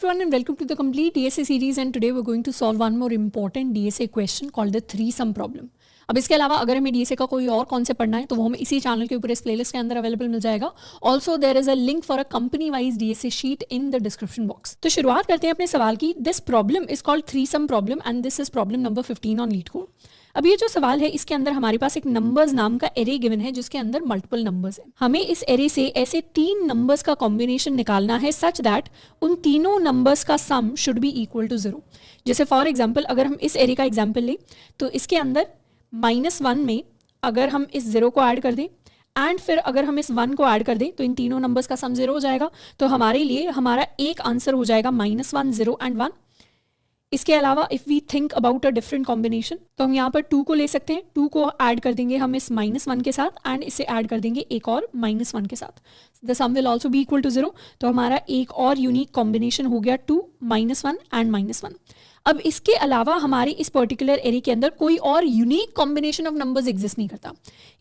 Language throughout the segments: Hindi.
Everyone and welcome to the complete DSA series and today we're going to solve one more important DSA question called the three sum problem. अब इसके अलावा अगर हमें DSA का कोई और कॉन्सेप्ट पढ़ना है तो वो हमें इसी चैनल के ऊपर इस प्लेलिस्ट के अंदर अवेलेबल मिल जाएगा. Also there is a link for a company wise DSA sheet in the description box. तो शुरुआत करते हैं अपने सवाल की. This problem is called three sum problem and this is problem number 15 on LeetCode. अब ये जो सवाल है इसके अंदर हमारे पास एक नंबर्स नाम का एरे गिवन है जिसके अंदर मल्टीपल नंबर्स हैं. हमें इस एरे से ऐसे तीन नंबर्स का कॉम्बिनेशन निकालना है सच दैट उन तीनों नंबर्स का sum should be equal to 0. जैसे फॉर एग्जांपल अगर हम इस एरे का एग्जांपल लें तो इसके अंदर -1 में अगर हम इस 0 को ऐड कर दें एंड फिर अगर हम इस 1 को ऐड कर दें तो इन तीनों नंबर्स का सम 0 हो जाएगा. तो हमारे लिए हमारा एक आंसर हो जाएगा -1, 0 एंड 1. इसके अलावा if we think about a different combination तो हम यहाँ पर 2 को ले सकते हैं. 2 को ऐड कर देंगे हम इस -1 के साथ एंड इसे ऐड कर देंगे एक और -1 के साथ. The sum will also be equal to 0. तो हमारा एक और यूनिक कॉम्बिनेशन हो गया 2, -1 एंड -1. अब इसके अलावा हमारे इस पर्टिकुलर एरे के अंदर कोई और unique combination of numbers exist नहीं करता.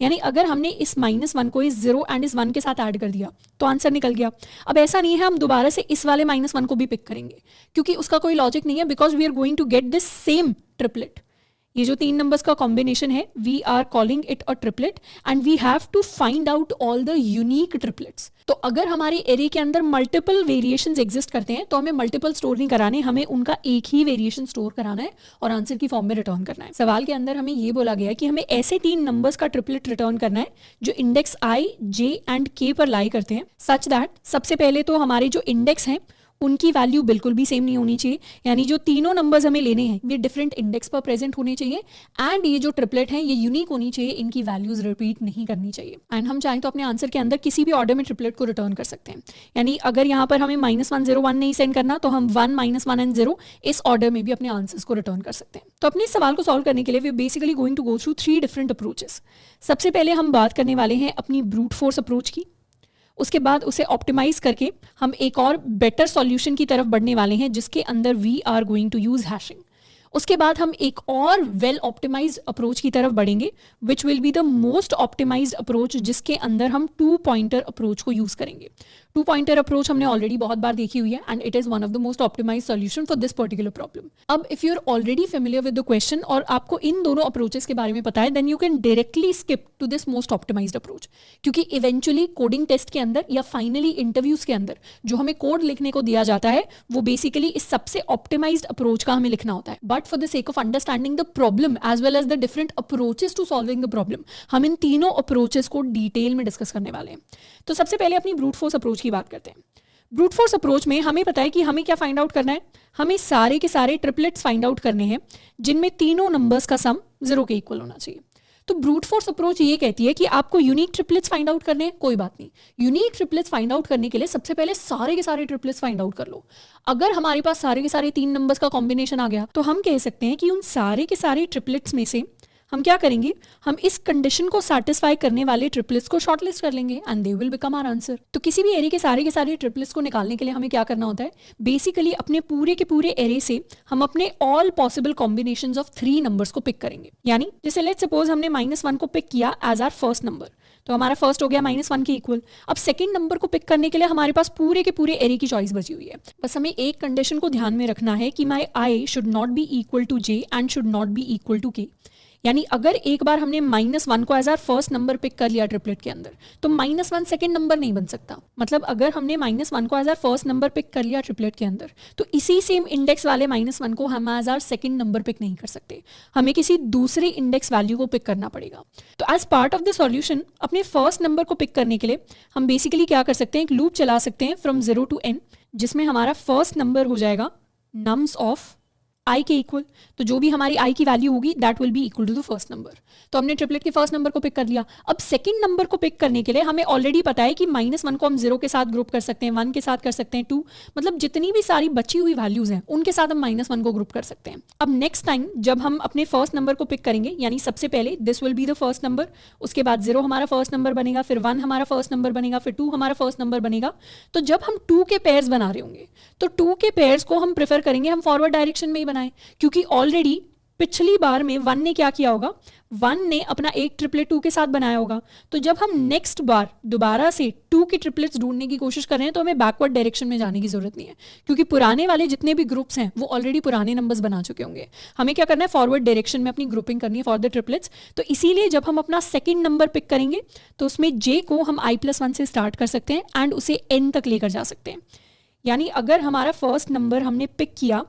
यानी अगर हमने इस -1 को इस 0 एंड इस 1 के साथ ऐड कर दिया तो आंसर निकल गया. अब ऐसा नहीं है हम दोबारा से इस वाले -1 को भी पिक करेंगे क्योंकि उसका कोई लॉजिक नहीं है because we are going to get this same triplet. ये जो तीन नंबर्स का कॉम्बिनेशन है we are calling it a triplet and we have to find out all the unique triplets. तो अगर हमारे एरे के अंदर मल्टीपल वेरिएशंस एग्जिस्ट करते हैं तो हमें मल्टीपल स्टोर नहीं कराने, हमें उनका एक ही वेरिएशन स्टोर कराना है और आंसर की फॉर्म में रिटर्न करना है. सवाल के अंदर हमें ये बोला गया है कि हमें ऐसे तीन नंबर्स का ट्रिपलेट रिटर्न करना है जो index i, j and k पर लाई करते हैं सच दैट सबसे पहले तो हमारे जो इंडेक्स हैं उनकी वैल्यू बिल्कुल भी सेम नहीं होनी चाहिए. यानी जो तीनों नंबर्स हमें लेने हैं ये डिफरेंट इंडेक्स पर प्रेजेंट होने चाहिए एंड ये जो ट्रिपलेट है ये यूनिक होनी चाहिए, इनकी वैल्यूज रिपीट नहीं करनी चाहिए. एंड हम चाहें तो अपने आंसर के अंदर किसी भी ऑर्डर में ट्रिपलेट को रिटर्न कर सकते हैं. यानी अगर यहाँ पर हमें -1, 0, 1 नहीं सेंड करना तो हम 1, -1 एंड 0 इस ऑर्डर में भी अपने आंसर्स को रिटर्न कर सकते हैं. तो अपने इस सवाल को सॉल्व करने के लिए we basically going to go through 3 different approaches. सबसे पहले हम बात करने वाले हैं अपनी ब्रूट फोर्स अप्रोच की. उसके बाद उसे ऑप्टिमाइज करके हम एक और बेटर सॉल्यूशन की तरफ बढ़ने वाले हैं जिसके अंदर we are going to use hashing. उसके बाद हम एक और वेल ऑप्टिमाइज्ड अप्रोच की तरफ बढ़ेंगे which will be the most optimized approach जिसके अंदर हम 2 पॉइंटर अप्रोच को यूज करेंगे. 2 पॉइंटर अप्रोच हमने ऑलरेडी बहुत बार देखी हुई है and it is one of the most optimised solution for this particular problem. अब if you are already familiar with the question और आपको इन दोनों अप्रोचेस के बारे में पता है then you can directly skip to this most optimized approach क्योंकि इवेंचुअली कोडिंग टेस्ट के अंदर या फाइनली इंटरव्यूज के अंदर जो हमें कोड लिखने को दिया जाता है वो बेसिकली इस सबसे ऑप्टिमाइज्ड अप्रोच का हमें लिखना होता है. But for the sake of understanding the problem as well as the different approaches to solving the problem हम इन तीनों अप्रोचेस को डिटेल में डिस्कस करने वाले हैं. तो सबसे पहले अपनी ब्रूट फोर्स अप्रोच की बात करते हैं. ब्रूट फोर्स अप्रोच में हमें पता है कि हमें क्या फाइंड आउट करना है. हमें सारे के सारे ट्रिपलेट्स फाइंड आउट करने हैं जिनमें तीनों नंबर्स का सम 0 के इक्वल होना चाहिए. तो ब्रूट फोर्स अप्रोच ये कहती है कि आपको यूनिक ट्रिपलेट्स फाइंड आउट करने हैं. कोई बात नहीं, यूनिक ट्रिपलेट्स फाइंड आउट करने के लिए सबसे पहले सारे के सारे ट्रिपलेट्स फाइंड आउट कर लो. अगर हमारे पास सारे के सारे 3 नंबर्स का कॉम्बिनेशन आ गया तो हम कह सकते हैं कि उन सारे के सारे ट्रिपलेट्स में से हम क्या करेंगे, हम इस कंडीशन को सैटिस्फाई करने वाले ट्रिपलेट्स को शॉर्टलिस्ट कर लेंगे and they will become our answer. तो किसी भी एरे के सारे ट्रिपलेट्स को निकालने के लिए हमें क्या करना होता है, बेसिकली अपने पूरे के पूरे एरे से हम अपने all possible combinations of 3 numbers को पिक करेंगे. यानी जैसे लेट्स सपोज हमने -1 को पिक किया एज आवर फर्स्ट नंबर तो हमारा फर्स्ट हो गया -1 के इक्वल. अब सेकंड नंबर को पिक करने के लिए हमारे पास पूरे के पूरे एरे की चॉइस बची हुई है. बस हमें एक कंडीशन को ध्यान में रखना है कि my i should not be equal to j and should not be equal to k. यानी अगर एक बार हमने -1 को as our first number pick कर लिया ट्रिपलेट के अंदर तो -1 सेकंड नंबर नहीं बन सकता. मतलब अगर हमने -1 को as our first number pick कर लिया ट्रिपलेट के अंदर तो इसी सेम इंडेक्स वाले -1 को हम as our second number pick नहीं कर सकते, हमें किसी दूसरे इंडेक्स वैल्यू को पिक करना पड़ेगा. तो as part of the solution अपने फर्स्ट नंबर को पिक करने के लिए हम बेसिकली क्या कर सकते हैं, एक लूप चला सकते हैं फ्रॉम 0 to n जिसमें हमारा फर्स्ट नंबर हो जाएगा नम्स ऑफ i के इक्वल. तो जो भी हमारी i की वैल्यू होगी that will be equal to the first number. तो हमने ट्रिपलेट के फर्स्ट नंबर को पिक कर लिया. अब सेकंड नंबर को पिक करने के लिए हमें ऑलरेडी पता है कि -1 को हम 0 के साथ ग्रुप कर सकते हैं, 1 के साथ कर सकते हैं, 2 मतलब जितनी भी सारी बची हुई वैल्यूज हैं उनके साथ हम -1 को ग्रुप कर सकते हैं. अब नेक्स्ट टाइम जब हम अपने फर्स्ट नंबर को पिक करेंगे यानी सबसे पहले this will be the first number, उसके बाद 0 हमारा फर्स्ट नंबर बनेगा, फिर 1 हमारा फर्स्ट नंबर बनेगा, फिर 2 हमारा फर्स्ट नंबर बनेगा. तो जब हम 2 के पेयर्स बना रहे होंगे तो 2 के पेयर्स को हम प्रेफर करेंगे हम फॉरवर्ड डायरेक्शन में ही बनाएं क्योंकि ऑलरेडी पिछली बार में 1 ने क्या किया होगा, 1 ने अपना एक ट्रिपलेट 2 के साथ बनाया होगा। तो जब हम नेक्स्ट बार दोबारा से 2 की ट्रिपलेट्स ढूंढने की कोशिश कर रहे हैं तो हमें बैकवर्ड डायरेक्शन में जाने की जरूरत नहीं है, क्योंकि पुराने वाले जितने भी ग्रुप्स हैं वो ऑलरेडी पुराने नंबर्स बना चुके होंगे। हमें क्या करना है, फॉरवर्ड डायरेक्शन में अपनी ग्रुपिंग करनी है फॉर द ट्रिपलेट्स। तो इसीलिए जब हम अपना सेकेंड नंबर पिक करेंगे तो उसमें j को हम i+1 से स्टार्ट कर सकते हैं एंड उसे n तक लेकर जा सकते हैं। यानी अगर हमारा फर्स्ट नंबर हमने पिक किया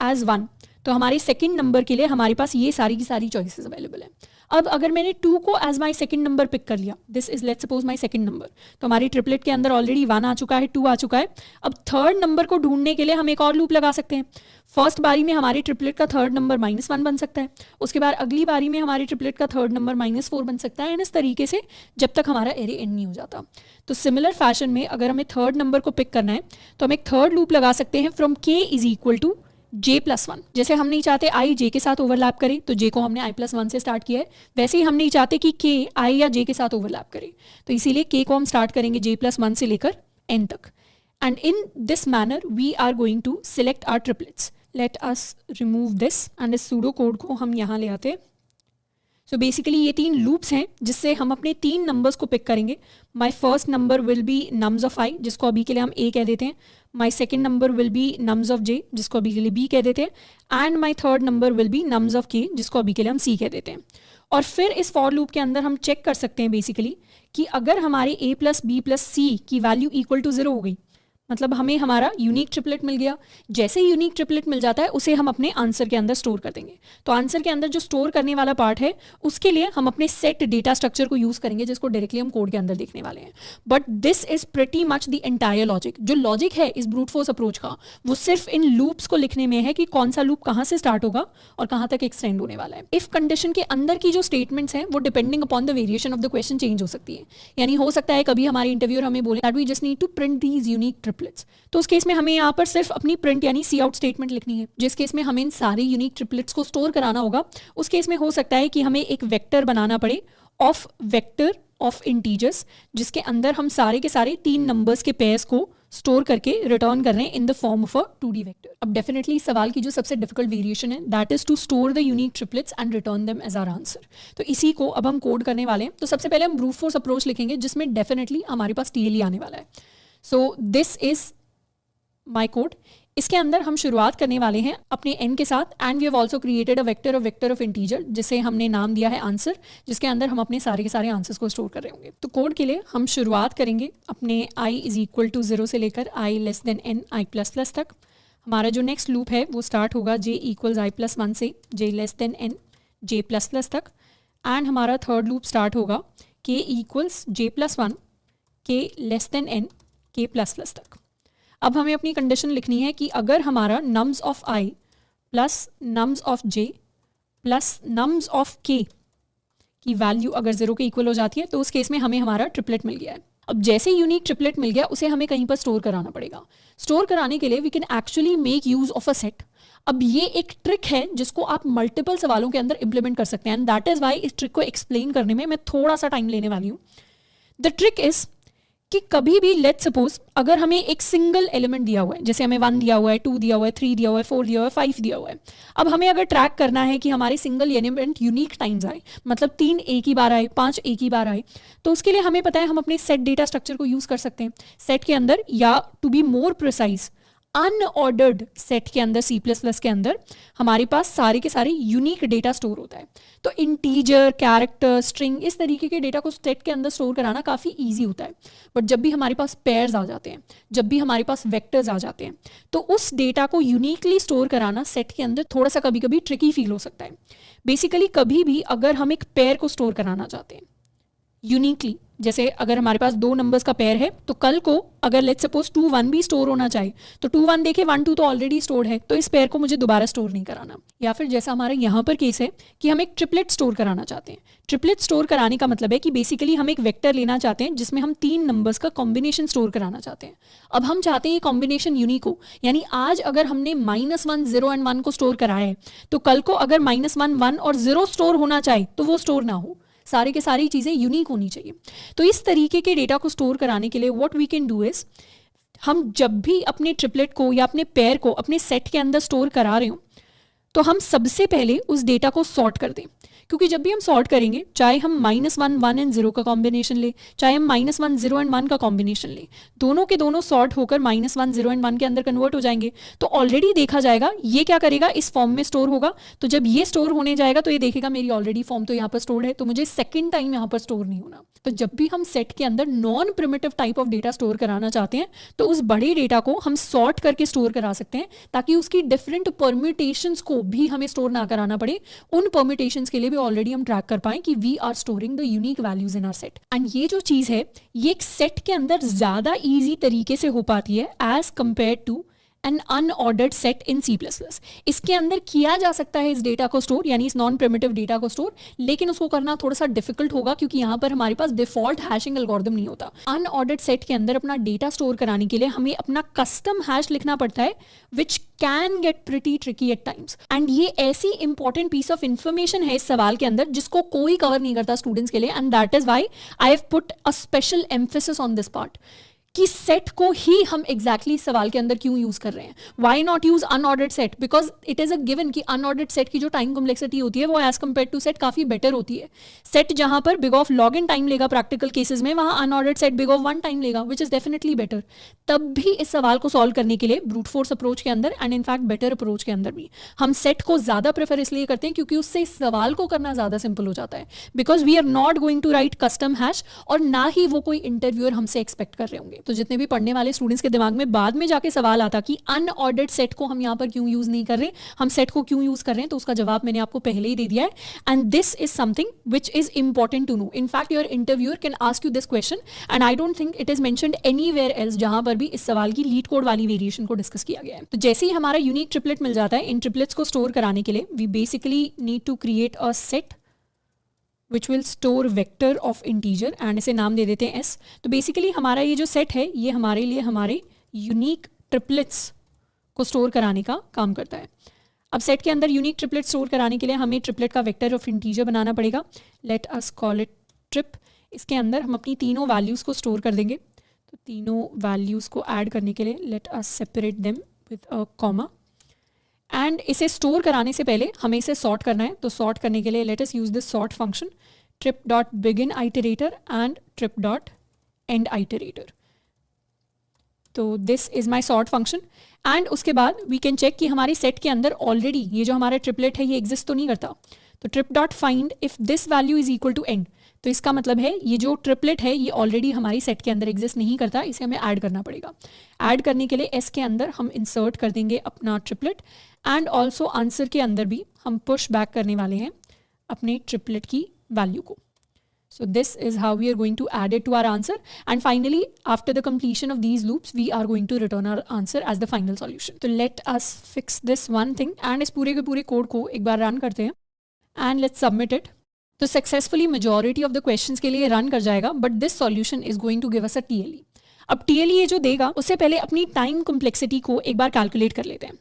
एज 1, तो हमारे सेकंड नंबर के लिए हमारे पास ये सारी की सारी चॉइसेस अवेलेबल है। अब अगर मैंने 2 को as my second number pick कर लिया, this is let's suppose my second number, तो हमारी ट्रिपलेट के अंदर ऑलरेडी 1 आ चुका है, 2 आ चुका है। अब थर्ड नंबर को ढूंढने के लिए हम एक और लूप लगा सकते हैं। फर्स्ट बारी में हमारी ट्रिपलेट का थर्ड नंबर -1 बन सकता है, उसके बाद अगली बारी में हमारी ट्रिपलेट का थर्ड नंबर -4 बन सकता है, एंड इस तरीके से जब तक हमारा एरे एंड नहीं हो जाता। तो सिमिलर फैशन में अगर हमें थर्ड नंबर को पिक करना है तो हम एक थर्ड लूप लगा सकते हैं from k is equal to j+1। जैसे हम नहीं चाहते i j के साथ ओवरलैप करे, तो j को हमने i+1 से स्टार्ट किया है, वैसे ही हम नहीं चाहते कि k i या j के साथ ओवरलैप करे, तो इसीलिए k को हम स्टार्ट करेंगे j+1 से लेकर n तक। And in this manner we are going to select our triplets. Let us remove this and इस सूडो कोड को हम यहाँ ले आते हैं। सो बेसिकली ये 3 लूप्स हैं जिससे हम अपने 3 नंबर्स को पिक करेंगे। My first number will be nums of i, जिसको अभी के लिए हम a कह देते हैं। My second number will be nums of j, जिसको अभी के लिए b कह देते हैं। And my third number will be nums of k, जिसको अभी के लिए हम c कह देते हैं। और फिर इस फॉर लूप के अंदर हम चेक कर सकते हैं बेसिकली कि अगर हमारे a + b + c की वैल्यू इक्वल टू 0 हो गई, मतलब हमें हमारा यूनिक ट्रिपलेट मिल गया। जैसे ही यूनिक ट्रिपलेट मिल जाता है उसे हम अपने आंसर के अंदर स्टोर कर देंगे। तो आंसर के अंदर जो स्टोर करने वाला पार्ट है उसके लिए हम अपने सेट डेटा स्ट्रक्चर को यूज करेंगे, जिसको डायरेक्टली हम कोड के अंदर देखने वाले हैं। But this is pretty much the entire logic. जो लॉजिक है इस ब्रूट फोर्स अप्रोच का वो सिर्फ इन लूप्स को लिखने में है कि कौन सा लूप कहाँ से स्टार्ट होगा और कहाँ तक एक्सटेंड होने वाला है। इफ कंडीशन के अंदर की जो स्टेटमेंट्स हैं वो depending upon the variation of the question change हो सकती है। यानी हो सकता है कभी हमारे इंटरव्यूअर हमें बोले that we just need to print these unique triplets, तो उस केस में हमें यहाँ पर सिर्फ अपनी प्रिंट यानी सी आउट स्टेटमेंट लिखनी है। जिस केस में हमें इन सारे यूनिक ट्रिपलेट्स को स्टोर कराना होगा उस केस में हो सकता है कि हमें एक वेक्टर बनाना पड़े ऑफ वेक्टर ऑफ इंटीजर्स, जिसके अंदर हम सारे के सारे 3 नंबर्स के पेयर्स को स्टोर करके रिटर्न कर रहे हैं in the form of a 2D vector. अब डेफिनेटली इस सवाल की जो सबसे डिफिकल्ट वेरिएशन है that is to store the unique triplets and return them as our answer. तो इसी को अब हम कोड करने वाले हैं। तो सबसे पहले हम ब्रूट फोर्स अप्रोच लिखेंगे जिसमें डेफिनेटली हमारे पास TLE आने वाला है। सो दिस इज माई कोड। इसके अंदर हम शुरुआत करने वाले हैं अपने n के साथ, and we have also created a vector of integer जिसे हमने नाम दिया है आंसर, जिसके अंदर हम अपने सारे के सारे आंसर्स को स्टोर कर रहे होंगे। तो कोड के लिए हम शुरुआत करेंगे अपने i इज इक्वल टू 0 से लेकर i less than n i++ तक। हमारा जो नेक्स्ट लूप है वो स्टार्ट होगा j इक्वल्स i+1 से j less than n j++ तक, एंड हमारा थर्ड लूप स्टार्ट होगा k equals j+1 k less than n k++ तक। अब हमें अपनी कंडीशन लिखनी है कि अगर हमारा nums of i plus nums of j plus nums of k की वैल्यू अगर 0 के इक्वल हो जाती है तो उस केस में हमें हमारा ट्रिपलेट मिल गया है। अब जैसे यूनिक ट्रिपलेट मिल गया उसे हमें कहीं पर स्टोर कराना पड़ेगा। स्टोर कराने के लिए we can actually make use of a set. अब ये एक ट्रिक है जिसको आप मल्टीपल सवालों के अंदर इंप्लीमेंट कर सकते हैं, एंड दैट इज वाई इस ट्रिक को एक्सप्लेन करने में मैं थोड़ा सा टाइम लेने वाली हूँ। द ट्रिक इज कि कभी भी लेट्स सपोज अगर हमें एक सिंगल एलिमेंट दिया हुआ है, जैसे हमें 1 दिया हुआ है, 2 दिया हुआ है, 3 दिया हुआ है, 4 दिया हुआ है, 5 दिया हुआ है। अब हमें अगर ट्रैक करना है कि हमारे सिंगल एलिमेंट यूनिक टाइम्स आए, मतलब 3 एक ही बार आए, 5 एक ही बार आए, तो उसके लिए हमें पता है हम अपने सेट डेटा स्ट्रक्चर को यूज कर सकते हैं। सेट के अंदर, या to be more precise unordered set के अंदर C++ के अंदर हमारे पास सारे के सारे यूनिक डेटा स्टोर होता है। तो इंटीजर, कैरेक्टर, स्ट्रिंग, इस तरीके के डेटा को सेट के अंदर स्टोर कराना काफ़ी इजी होता है। बट जब भी हमारे पास पेयर्स आ जाते हैं, जब भी हमारे पास वेक्टर्स आ जाते हैं, तो उस डेटा को यूनिकली स्टोर कराना सेट के अंदर थोड़ा सा कभी कभी ट्रिकी फील हो सकता है। बेसिकली कभी भी अगर हम एक पेयर को स्टोर कराना चाहते हैं यूनिकली, जैसे अगर हमारे पास 2 नंबर्स का पेयर है तो कल को अगर लेट्स सपोज 2 1 भी स्टोर होना चाहे तो 2 1 देखे 1 2 तो ऑलरेडी स्टोर है, तो इस पेयर को मुझे दोबारा स्टोर नहीं कराना। या फिर जैसा हमारा यहाँ पर केस है कि हम एक ट्रिपलेट स्टोर कराना चाहते हैं। ट्रिपलेट स्टोर कराने का मतलब है कि बेसिकली हम एक वेक्टर लेना चाहते हैं जिसमें हम 3 नंबर्स का कॉम्बिनेशन स्टोर कराना चाहते हैं। अब हम चाहते हैं ये कॉम्बिनेशन यूनिक हो, यानी आज अगर हमने -1 0 एंड 1 को स्टोर कराया है तो कल को अगर -1 1 और 0 स्टोर होना चाहे तो वो स्टोर ना हो, सारे के सारी चीज़ें यूनिक होनी चाहिए। तो इस तरीके के डेटा को स्टोर कराने के लिए what we can do is, हम जब भी अपने ट्रिपलेट को या अपने पेयर को अपने सेट के अंदर स्टोर करा रहे हो तो हम सबसे पहले उस डेटा को सॉर्ट कर दें, क्योंकि जब भी हम सॉर्ट करेंगे, चाहे हम -1 1 एंड 0 का कॉम्बिनेशन ले, चाहे हम -1 0 एंड 1 का कॉम्बिनेशन ले, दोनों के दोनों सॉर्ट होकर -1 0 एंड 1 के अंदर कन्वर्ट हो जाएंगे। तो ऑलरेडी देखा जाएगा ये क्या करेगा, इस फॉर्म में स्टोर होगा। तो जब ये स्टोर होने जाएगा तो ये देखेगा मेरी ऑलरेडी फॉर्म तो यहाँ पर स्टोर्ड है, तो मुझे सेकंड टाइम यहाँ पर स्टोर नहीं होना। तो जब भी हम सेट के अंदर non primitive type of data store कराना चाहते हैं तो उस बड़े डेटा को हम सॉर्ट करके स्टोर करा सकते हैं, ताकि उसकी डिफरेंट परम्यूटेशंस को भी हमें स्टोर ना कराना पड़े। उन परम्यूटेशंस के लिए भी ऑलरेडी हम ट्रैक कर पाएं कि we are storing the unique values in our set. And ये जो चीज है ये एक सेट के अंदर ज्यादा इजी तरीके से हो पाती है as compare to an unordered set in C++। इसके अंदर किया जा सकता है इस डेटा को स्टोर, यानी इस नॉन प्रिमिटिव डेटा को स्टोर, लेकिन उसको करना थोड़ा सा डिफिकल्ट होगा क्योंकि यहाँ पर हमारे पास डिफॉल्ट हैशिंग एल्गोरिथम नहीं होता। अनऑर्डर्ड सेट के अंदर अपना डेटा स्टोर कराने के लिए हमें अपना कस्टम हैश लिखना पड़ता है, which can get pretty tricky at times. And ये ऐसी इंपॉर्टेंट पीस ऑफ इंफॉर्मेशन है इस सवाल के अंदर जिसको कोई कवर नहीं करता स्टूडेंट्स के लिए, and that is why I have put a special emphasis on this part कि सेट को ही हम एग्जैक्टली सवाल के अंदर क्यों यूज कर रहे हैं। Why not use unordered set, because it is a given कि अनऑर्डर्ड सेट की जो टाइम कॉम्प्लेक्सिटी होती है वो एज कंपेयर टू सेट काफी बेटर होती है। सेट जहां पर big of log n time लेगा प्रैक्टिकल केसेस में, वहां unordered set big of 1 time लेगा, विच इज डेफिनेटली बेटर। तब भी इस सवाल को सॉल्व करने के लिए ब्रूट फोर्स अप्रोच के अंदर एंड इनफैक्ट बेटर अप्रोच के अंदर भी हम सेट को ज्यादा प्रेफर इसलिए करते हैं क्योंकि उससे इस सवाल को करना ज्यादा सिंपल हो जाता है, because we are not going to write custom hash, और ना ही वो कोई इंटरव्यूअर हमसे एक्सपेक्ट कर रहे होंगे। तो जितने भी पढ़ने स्टूडेंट्स के दिमाग में बाद में जाके सवाल आता कि अनऑर्डर्ड सेट को हम यहां पर क्यों यूज नहीं कर रहे, हम सेट को क्यों यूज कर रहे हैं, तो उसका जवाब मैंने आपको पहले ही दे दिया है। And this is something which is important to know. In fact your interviewer can ask you this question and I don't think it is mentioned anywhere else जहां पर भी इस सवाल की लीड कोड वाली वेरिएशन को डिस्कस किया गया है। तो जैसे ही हमारा यूनिक ट्रिपलेट मिल जाता है, इन ट्रिपलेट्स को स्टोर कराने के लिए we basically need to create a set which will store vector of integer and इसे नाम दे देते हैं s। तो बेसिकली हमारा ये जो सेट है ये हमारे लिए हमारे यूनिक ट्रिपलेट्स को स्टोर कराने का काम करता है। अब सेट के अंदर यूनिक ट्रिपलेट स्टोर कराने के लिए हमें ट्रिपलेट का वेक्टर ऑफ इंटीजर बनाना पड़ेगा। Late us call it trip. इसके अंदर हम अपनी तीनों वैल्यूज़ को स्टोर कर देंगे। तो तीनों वैल्यूज़ को ऐड करने के लिए let us separate them with a comma. And इसे स्टोर कराने से पहले हमें इसे सॉर्ट करना है। तो सॉर्ट करने के लिए let us use this sort function trip dot begin iterator and trip dot end iterator. तो this is my sort function. And उसके बाद वी कैन चेक कि हमारी सेट के अंदर ऑलरेडी ये जो हमारा ट्रिपलेट है ये एग्जिस्ट तो नहीं करता। तो trip dot find if this value is equal to n. तो इसका मतलब है ये जो ट्रिपलेट है ये ऑलरेडी हमारी सेट के अंदर एग्जिस्ट नहीं करता, इसे हमें ऐड करना पड़ेगा। ऐड करने के लिए एस के अंदर हम इंसर्ट कर देंगे अपना ट्रिपलेट, एंड ऑल्सो आंसर के अंदर भी हम पुश बैक करने वाले हैं अपने ट्रिपलेट की वैल्यू को। So this is how we are going to add it to our answer, and finally after the completion of these loops we are going to return our answer as the final solution. So let us fix this one thing and इस पूरे के पूरे कोड को एक बार रन करते हैं and let's submit it. तो successfully majority of the questions के लिए रन कर जाएगा, but this solution is going to give us a TLE। अब TLE ये जो देगा उससे पहले अपनी टाइम कॉम्प्लेक्सिटी को एक बार कैलकुलेट कर लेते हैं।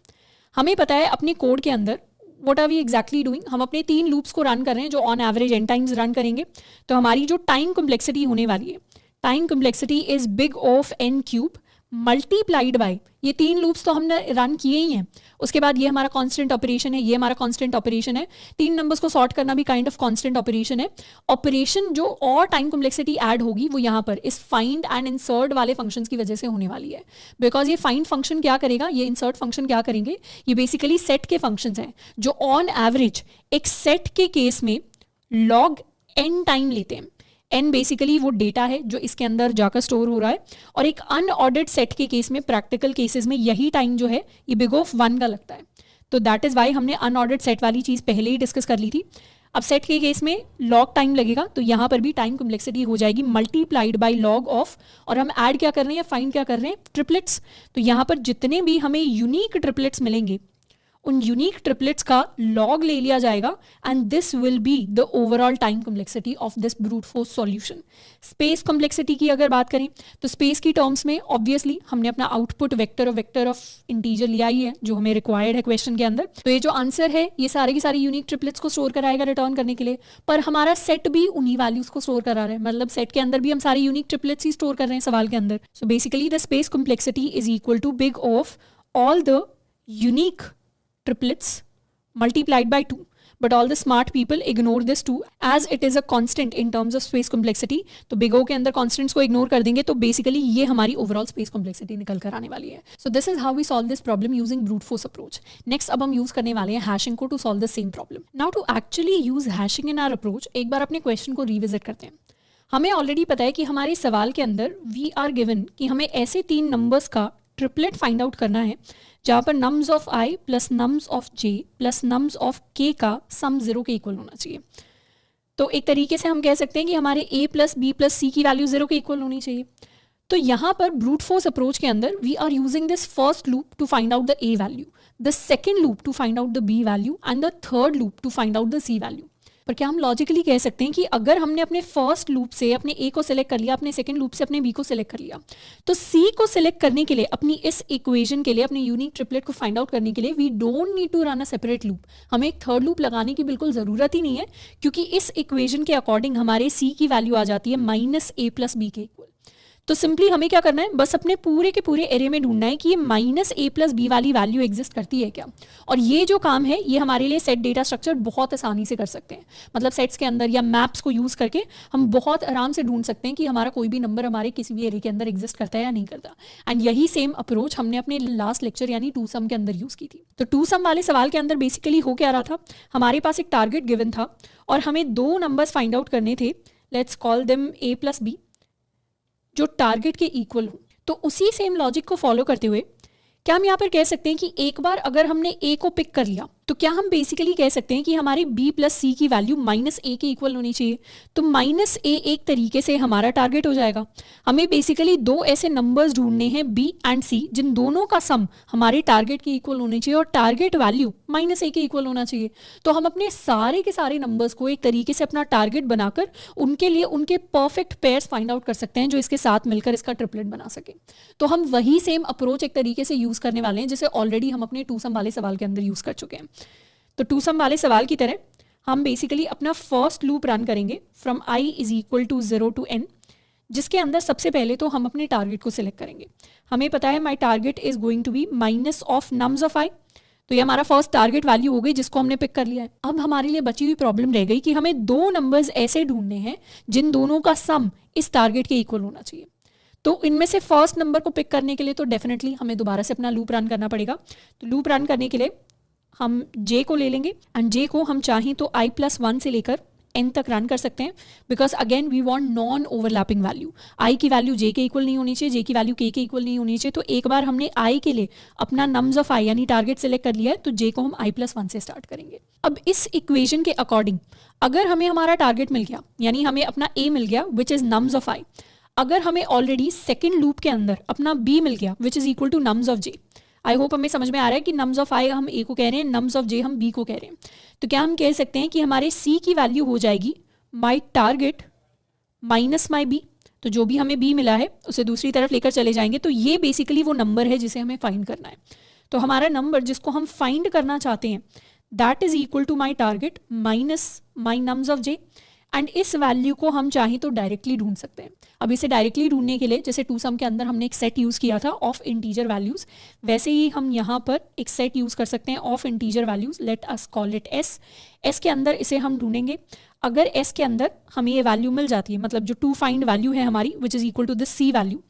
हमें पता है अपने कोड के अंदर what are we exactly doing, हम अपने 3 लूप्स को रन कर रहे हैं जो on average n times run करेंगे। तो हमारी जो टाइम कॉम्प्लेक्सिटी होने वाली है, time complexity is big of n cube multiplied by, ये 3 लूप्स तो हमने रन किए ही हैं। उसके बाद ये हमारा कांस्टेंट ऑपरेशन है, ये हमारा कांस्टेंट ऑपरेशन है। 3 नंबर्स को सॉर्ट करना भी काइंड ऑफ कांस्टेंट ऑपरेशन है। ऑपरेशन जो और टाइम कॉम्प्लेक्सिटी ऐड होगी वो यहाँ पर इस फाइंड एंड इंसर्ट वाले फंक्शंस की वजह से होने वाली है। बिकॉज ये फाइंड फंक्शन क्या करेगा, ये इंसर्ट फंक्शन क्या करेंगे, ये बेसिकली सेट के फंक्शंस हैं जो ऑन एवरेज एक सेट के केस में लॉग n टाइम लेते हैं। n बेसिकली वो डेटा है जो इसके अंदर जाकर स्टोर हो रहा है, और एक अनऑर्डर्ड सेट के केस में, प्रैक्टिकल केसेस में यही टाइम जो है ये बिग ऑफ 1 का लगता है। तो दैट इज वाई हमने अनऑर्डर्ड सेट वाली चीज़ पहले ही डिस्कस कर ली थी। अब सेट के केस में लॉग टाइम लगेगा, तो यहाँ पर भी टाइम कॉम्प्लेक्सिटी हो जाएगी मल्टीप्लाइड बाय लॉग ऑफ, और हम ऐड क्या कर रहे हैं, फाइंड क्या कर रहे हैं, ट्रिपलेट्स। तो यहाँ पर जितने भी हमें यूनिक ट्रिपलेट्स मिलेंगे उन यूनिक ट्रिपलेट्स का लॉग ले लिया जाएगा, and this will be the overall time complexity of this brute force solution. Space complexity की अगर बात करें तो स्पेस की टर्म्स में ऑब्वियसली हमने अपना आउटपुट वेक्टर ऑफ इंटीजर लिया ही है जो हमें रिक्वायर्ड है क्वेश्चन के अंदर। तो ये जो आंसर है ये सारे की सारी यूनिक ट्रिपलेट्स को स्टोर कराएगा रिटर्न करने के लिए, पर हमारा सेट भी उन्हीं वैल्यूज को स्टोर करा रहा है, मतलब सेट के अंदर भी हम सारे यूनिक ट्रिपलेट्स ही स्टोर कर रहे हैं सवाल के अंदर। So basically the space complexity is equal to big of all the unique triplets multiplied by 2. But all the smart people ignore this 2 as it is a constant in terms of space complexity. तो big O के अंदर constants को ignore कर देंगे तो basically ये हमारी overall space complexity निकल कर आने वाली है. So this is how we solve this problem using brute force approach. Next अब हम use करने वाले हैं hashing को to solve the same problem. Now to actually use hashing in our approach, एक बार अपने question को revisit करते हैं. हमें ऑलरेडी पता है कि हमारे सवाल के अंदर वी आर गिवन कि हमें ऐसे 3 नंबर्स का ट्रिपलेट फाइंड आउट करना है जहाँ पर nums of I plus nums of J plus nums of के का सम 0 के इक्वल होना चाहिए. तो एक तरीके से हम कह सकते हैं कि हमारे ए प्लस बी प्लस सी की वैल्यू 0 के इक्वल होनी चाहिए. तो यहाँ पर ब्रूट फोर्स अप्रोच के अंदर we are using this first loop to find out the a value, the second loop to find out the b value and the third loop to find out the c value. पर क्या हम लॉजिकली कह सकते हैं कि अगर हमने अपने फर्स्ट लूप से अपने ए को सिलेक्ट कर लिया, अपने सेकंड लूप से अपने बी को सिलेक्ट कर लिया, तो सी को सिलेक्ट करने के लिए अपनी इस इक्वेशन के लिए, अपने यूनिक ट्रिपलेट को फाइंड आउट करने के लिए we don't need to run a separate loop. हमें एक थर्ड लूप लगाने की बिल्कुल ज़रूरत ही नहीं है क्योंकि इस इक्वेशन के अकॉर्डिंग हमारे सी की वैल्यू आ जाती है माइनस ए प्लस बी के इक्वल. तो सिंपली हमें क्या करना है, बस अपने पूरे के पूरे एरे में ढूंढना है कि ये माइनस ए प्लस बी वाली वैल्यू एग्जिस्ट करती है क्या. और ये जो काम है ये हमारे लिए सेट डेटा स्ट्रक्चर बहुत आसानी से कर सकते हैं. मतलब सेट्स के अंदर या मैप्स को यूज़ करके हम बहुत आराम से ढूंढ सकते हैं कि हमारा कोई भी नंबर हमारे किसी भी एरे के अंदर एग्जिस्ट करता है या नहीं करता. एंड यही सेम अप्रोच हमने अपने लास्ट लेक्चर यानी 2 सम के अंदर यूज़ की थी. तो 2 सम वाले सवाल के अंदर बेसिकली हो क्या रहा था, हमारे पास एक टारगेट गिवन था और हमें 2 नंबर्स फाइंड आउट करने थे. Let's call them a plus b जो टारगेट के इक्वल हो. तो उसी सेम लॉजिक को फॉलो करते हुए क्या हम यहाँ पर कह सकते हैं कि एक बार अगर हमने ए को पिक कर लिया तो क्या हम बेसिकली कह सकते हैं कि हमारे बी प्लस सी की वैल्यू माइनस ए के इक्वल होनी चाहिए. तो माइनस ए एक तरीके से हमारा टारगेट हो जाएगा. हमें बेसिकली 2 ऐसे नंबर्स ढूंढने हैं बी एंड सी जिन दोनों का सम हमारे टारगेट के इक्वल होने चाहिए और टारगेट वैल्यू माइनस ए के इक्वल होना चाहिए. तो हम अपने सारे के सारे नंबर्स को एक तरीके से अपना टारगेट बनाकर उनके लिए उनके परफेक्ट पेयर्स फाइंड आउट कर सकते हैं जो इसके साथ मिलकर इसका ट्रिपलेट बना सके. तो हम वही सेम अप्रोच एक तरीके से यूज़ करने वाले हैं जिसे ऑलरेडी हम अपने 2 सम वाले सवाल के अंदर यूज़ कर चुके हैं. तो 2 सम वाले सवाल की तरह हम बेसिकली अपना फर्स्ट लूप रन करेंगे from i is equal to 0 to n, जिसके अंदर सबसे पहले तो हम अपने टारगेट को सिलेक्ट करेंगे. हमें पता है my target is going to be minus of nums of i. तो ये हमारा फर्स्ट टारगेट वैल्यू हो गई जिसको हमने पिक कर लिया है. अब हमारे लिए बची हुई प्रॉब्लम रह गई कि हमें 2 नंबर्स ऐसे ढूंढने हैं जिन दोनों का सम इस टारगेट के इक्वल होना चाहिए. तो इनमें से फर्स्ट नंबर को पिक करने के लिए तो डेफिनेटली हमें दोबारा से अपना लूप रन करना पड़ेगा. तो लूप रन करने के लिए हम j को ले लेंगे एंड j को हम चाहें तो i प्लस 1 से लेकर n तक रन कर सकते हैं because again we want non overlapping value. i की वैल्यू j के इक्वल नहीं होनी चाहिए, j की वैल्यू k के इक्वल नहीं होनी चाहिए. तो एक बार हमने i के लिए अपना नम्स ऑफ i यानी टारगेट सेलेक्ट कर लिया है तो j को हम i प्लस 1 से स्टार्ट करेंगे. अब इस इक्वेशन के अकॉर्डिंग अगर हमें हमारा टारगेट मिल गया यानी हमें अपना a मिल गया which is nums of i, अगर हमें ऑलरेडी सेकेंड लूप के अंदर अपना b मिल गया which is equal to nums of j. I hope हमें समझ में आ रहा है कि नम्स ऑफ आई हम ए को कह रहे हैं, नम्स ऑफ जे हम बी को कह रहे हैं. तो क्या हम कह सकते हैं कि हमारे सी की वैल्यू हो जाएगी my target minus my b. तो जो भी हमें बी मिला है उसे दूसरी तरफ लेकर चले जाएंगे. तो ये बेसिकली वो नंबर है जिसे हमें फाइंड करना है. तो हमारा नंबर जिसको हम फाइंड करना चाहते हैं that is equal to my target minus my nums of j. And इस वैल्यू को हम चाहें तो डायरेक्टली ढूंढ सकते हैं. अब इसे डायरेक्टली ढूंढने के लिए जैसे 2 सम के अंदर हमने एक सेट यूज़ किया था ऑफ इंटीजर वैल्यूज़, वैसे ही हम यहाँ पर एक सेट यूज़ कर सकते हैं of integer values. Late us call it S. S के अंदर इसे हम ढूंढेंगे. अगर एस के अंदर हमें ये वैल्यू मिल जाती है मतलब जो टू फाइंड वैल्यू है हमारी which is equal to this C value,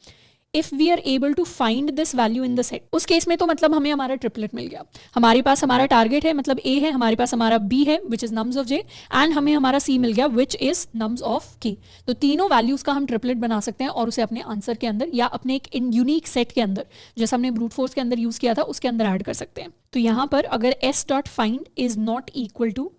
if we are able to find this value in the set, उस केस में तो मतलब हमें हमारा ट्रिपलेट मिल गया. हमारे पास हमारा टारगेट है मतलब ए है, हमारे पास हमारा बी है which is nums of j and हमें हमारा सी मिल गया विच इज़ नम्स ऑफ के. तो तीनों वैल्यूज़ का हम ट्रिपलेट बना सकते हैं और उसे अपने आंसर के अंदर या अपने एक यूनिक सेट के अंदर जैसा हमने ब्रूट फोर्स के अंदर यूज़ किया था उसके अंदर ऐड कर सकते हैं. तो यहाँ पर अगर S dot find is not equal to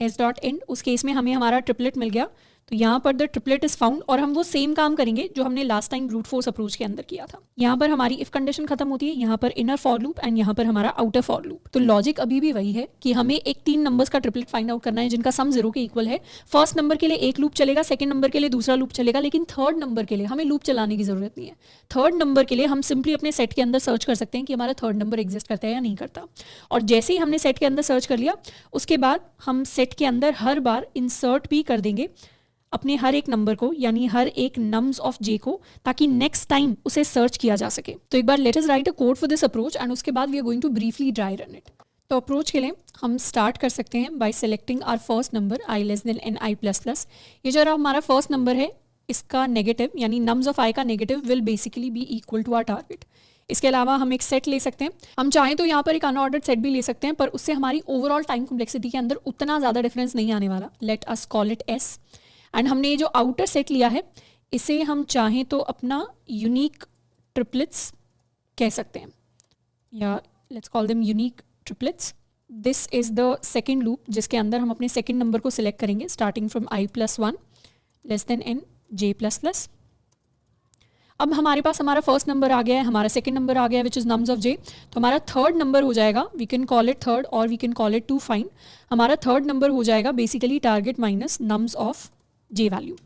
S dot end, उस केस में हमें हमारा ट्रिपलेट मिल गया. तो यहाँ पर द ट्रिपलेट इज फाउंड और हम वो सेम काम करेंगे जो हमने last time brute force approach के अंदर किया था. यहाँ पर हमारी इफ कंडीशन खत्म होती है, यहाँ पर इनर फॉर लूप एंड यहाँ पर हमारा आउटर फॉर लूप. तो लॉजिक अभी भी वही है कि हमें एक 3 नंबर्स का ट्रिपलेट फाइंड आउट करना है जिनका सम 0 के इक्वल है. फर्स्ट नंबर के लिए एक लूप चलेगा, सेकंड नंबर के लिए दूसरा लूप चलेगा, लेकिन थर्ड नंबर के लिए हमें लूप चलाने की जरूरत नहीं है. थर्ड नंबर के लिए हम सिंपली अपने सेट के अंदर सर्च कर सकते हैं कि हमारा थर्ड नंबर एग्जिस्ट करता है या नहीं करता. और जैसे ही हमने सेट के अंदर सर्च कर लिया उसके बाद हम सेट के अंदर हर बार इंसर्ट भी कर देंगे अपने हर एक नंबर को यानी हर एक नम्स ऑफ जे को, ताकि नेक्स्ट टाइम उसे सर्च किया जा सके. तो एक बार let us write a code for this approach and उसके बाद we are going to briefly dry run it. तो अप्रोच के लिए हम स्टार्ट कर सकते हैं by selecting our first number i less than n i plus plus. ये जो हमारा फर्स्ट नंबर है इसका नेगेटिव यानी नम्स ऑफ i का negative will basically be equal to our target. इसके अलावा हम एक सेट ले सकते हैं, हम चाहें तो यहाँ पर एक अनऑर्डर्ड सेट भी ले सकते हैं, पर उससे हमारी ओवरऑल टाइम कॉम्प्लेक्सिटी के अंदर उतना ज़्यादा डिफरेंस नहीं आने वाला। Late us call it s। And हमने ये जो आउटर सेट लिया है इसे हम चाहें तो अपना यूनिक ट्रिपलेट्स कह सकते हैं, या let's call them unique triplets. This is the second loop जिसके अंदर हम अपने सेकेंड नंबर को सिलेक्ट करेंगे starting from i plus one less than n j plus plus. अब हमारे पास हमारा फर्स्ट नंबर आ गया है, हमारा सेकंड नंबर आ गया है which is nums of j। तो हमारा थर्ड नंबर हो जाएगा, we can call it third और we can call it to fine. हमारा थर्ड नंबर हो जाएगा basically target minus nums of j value.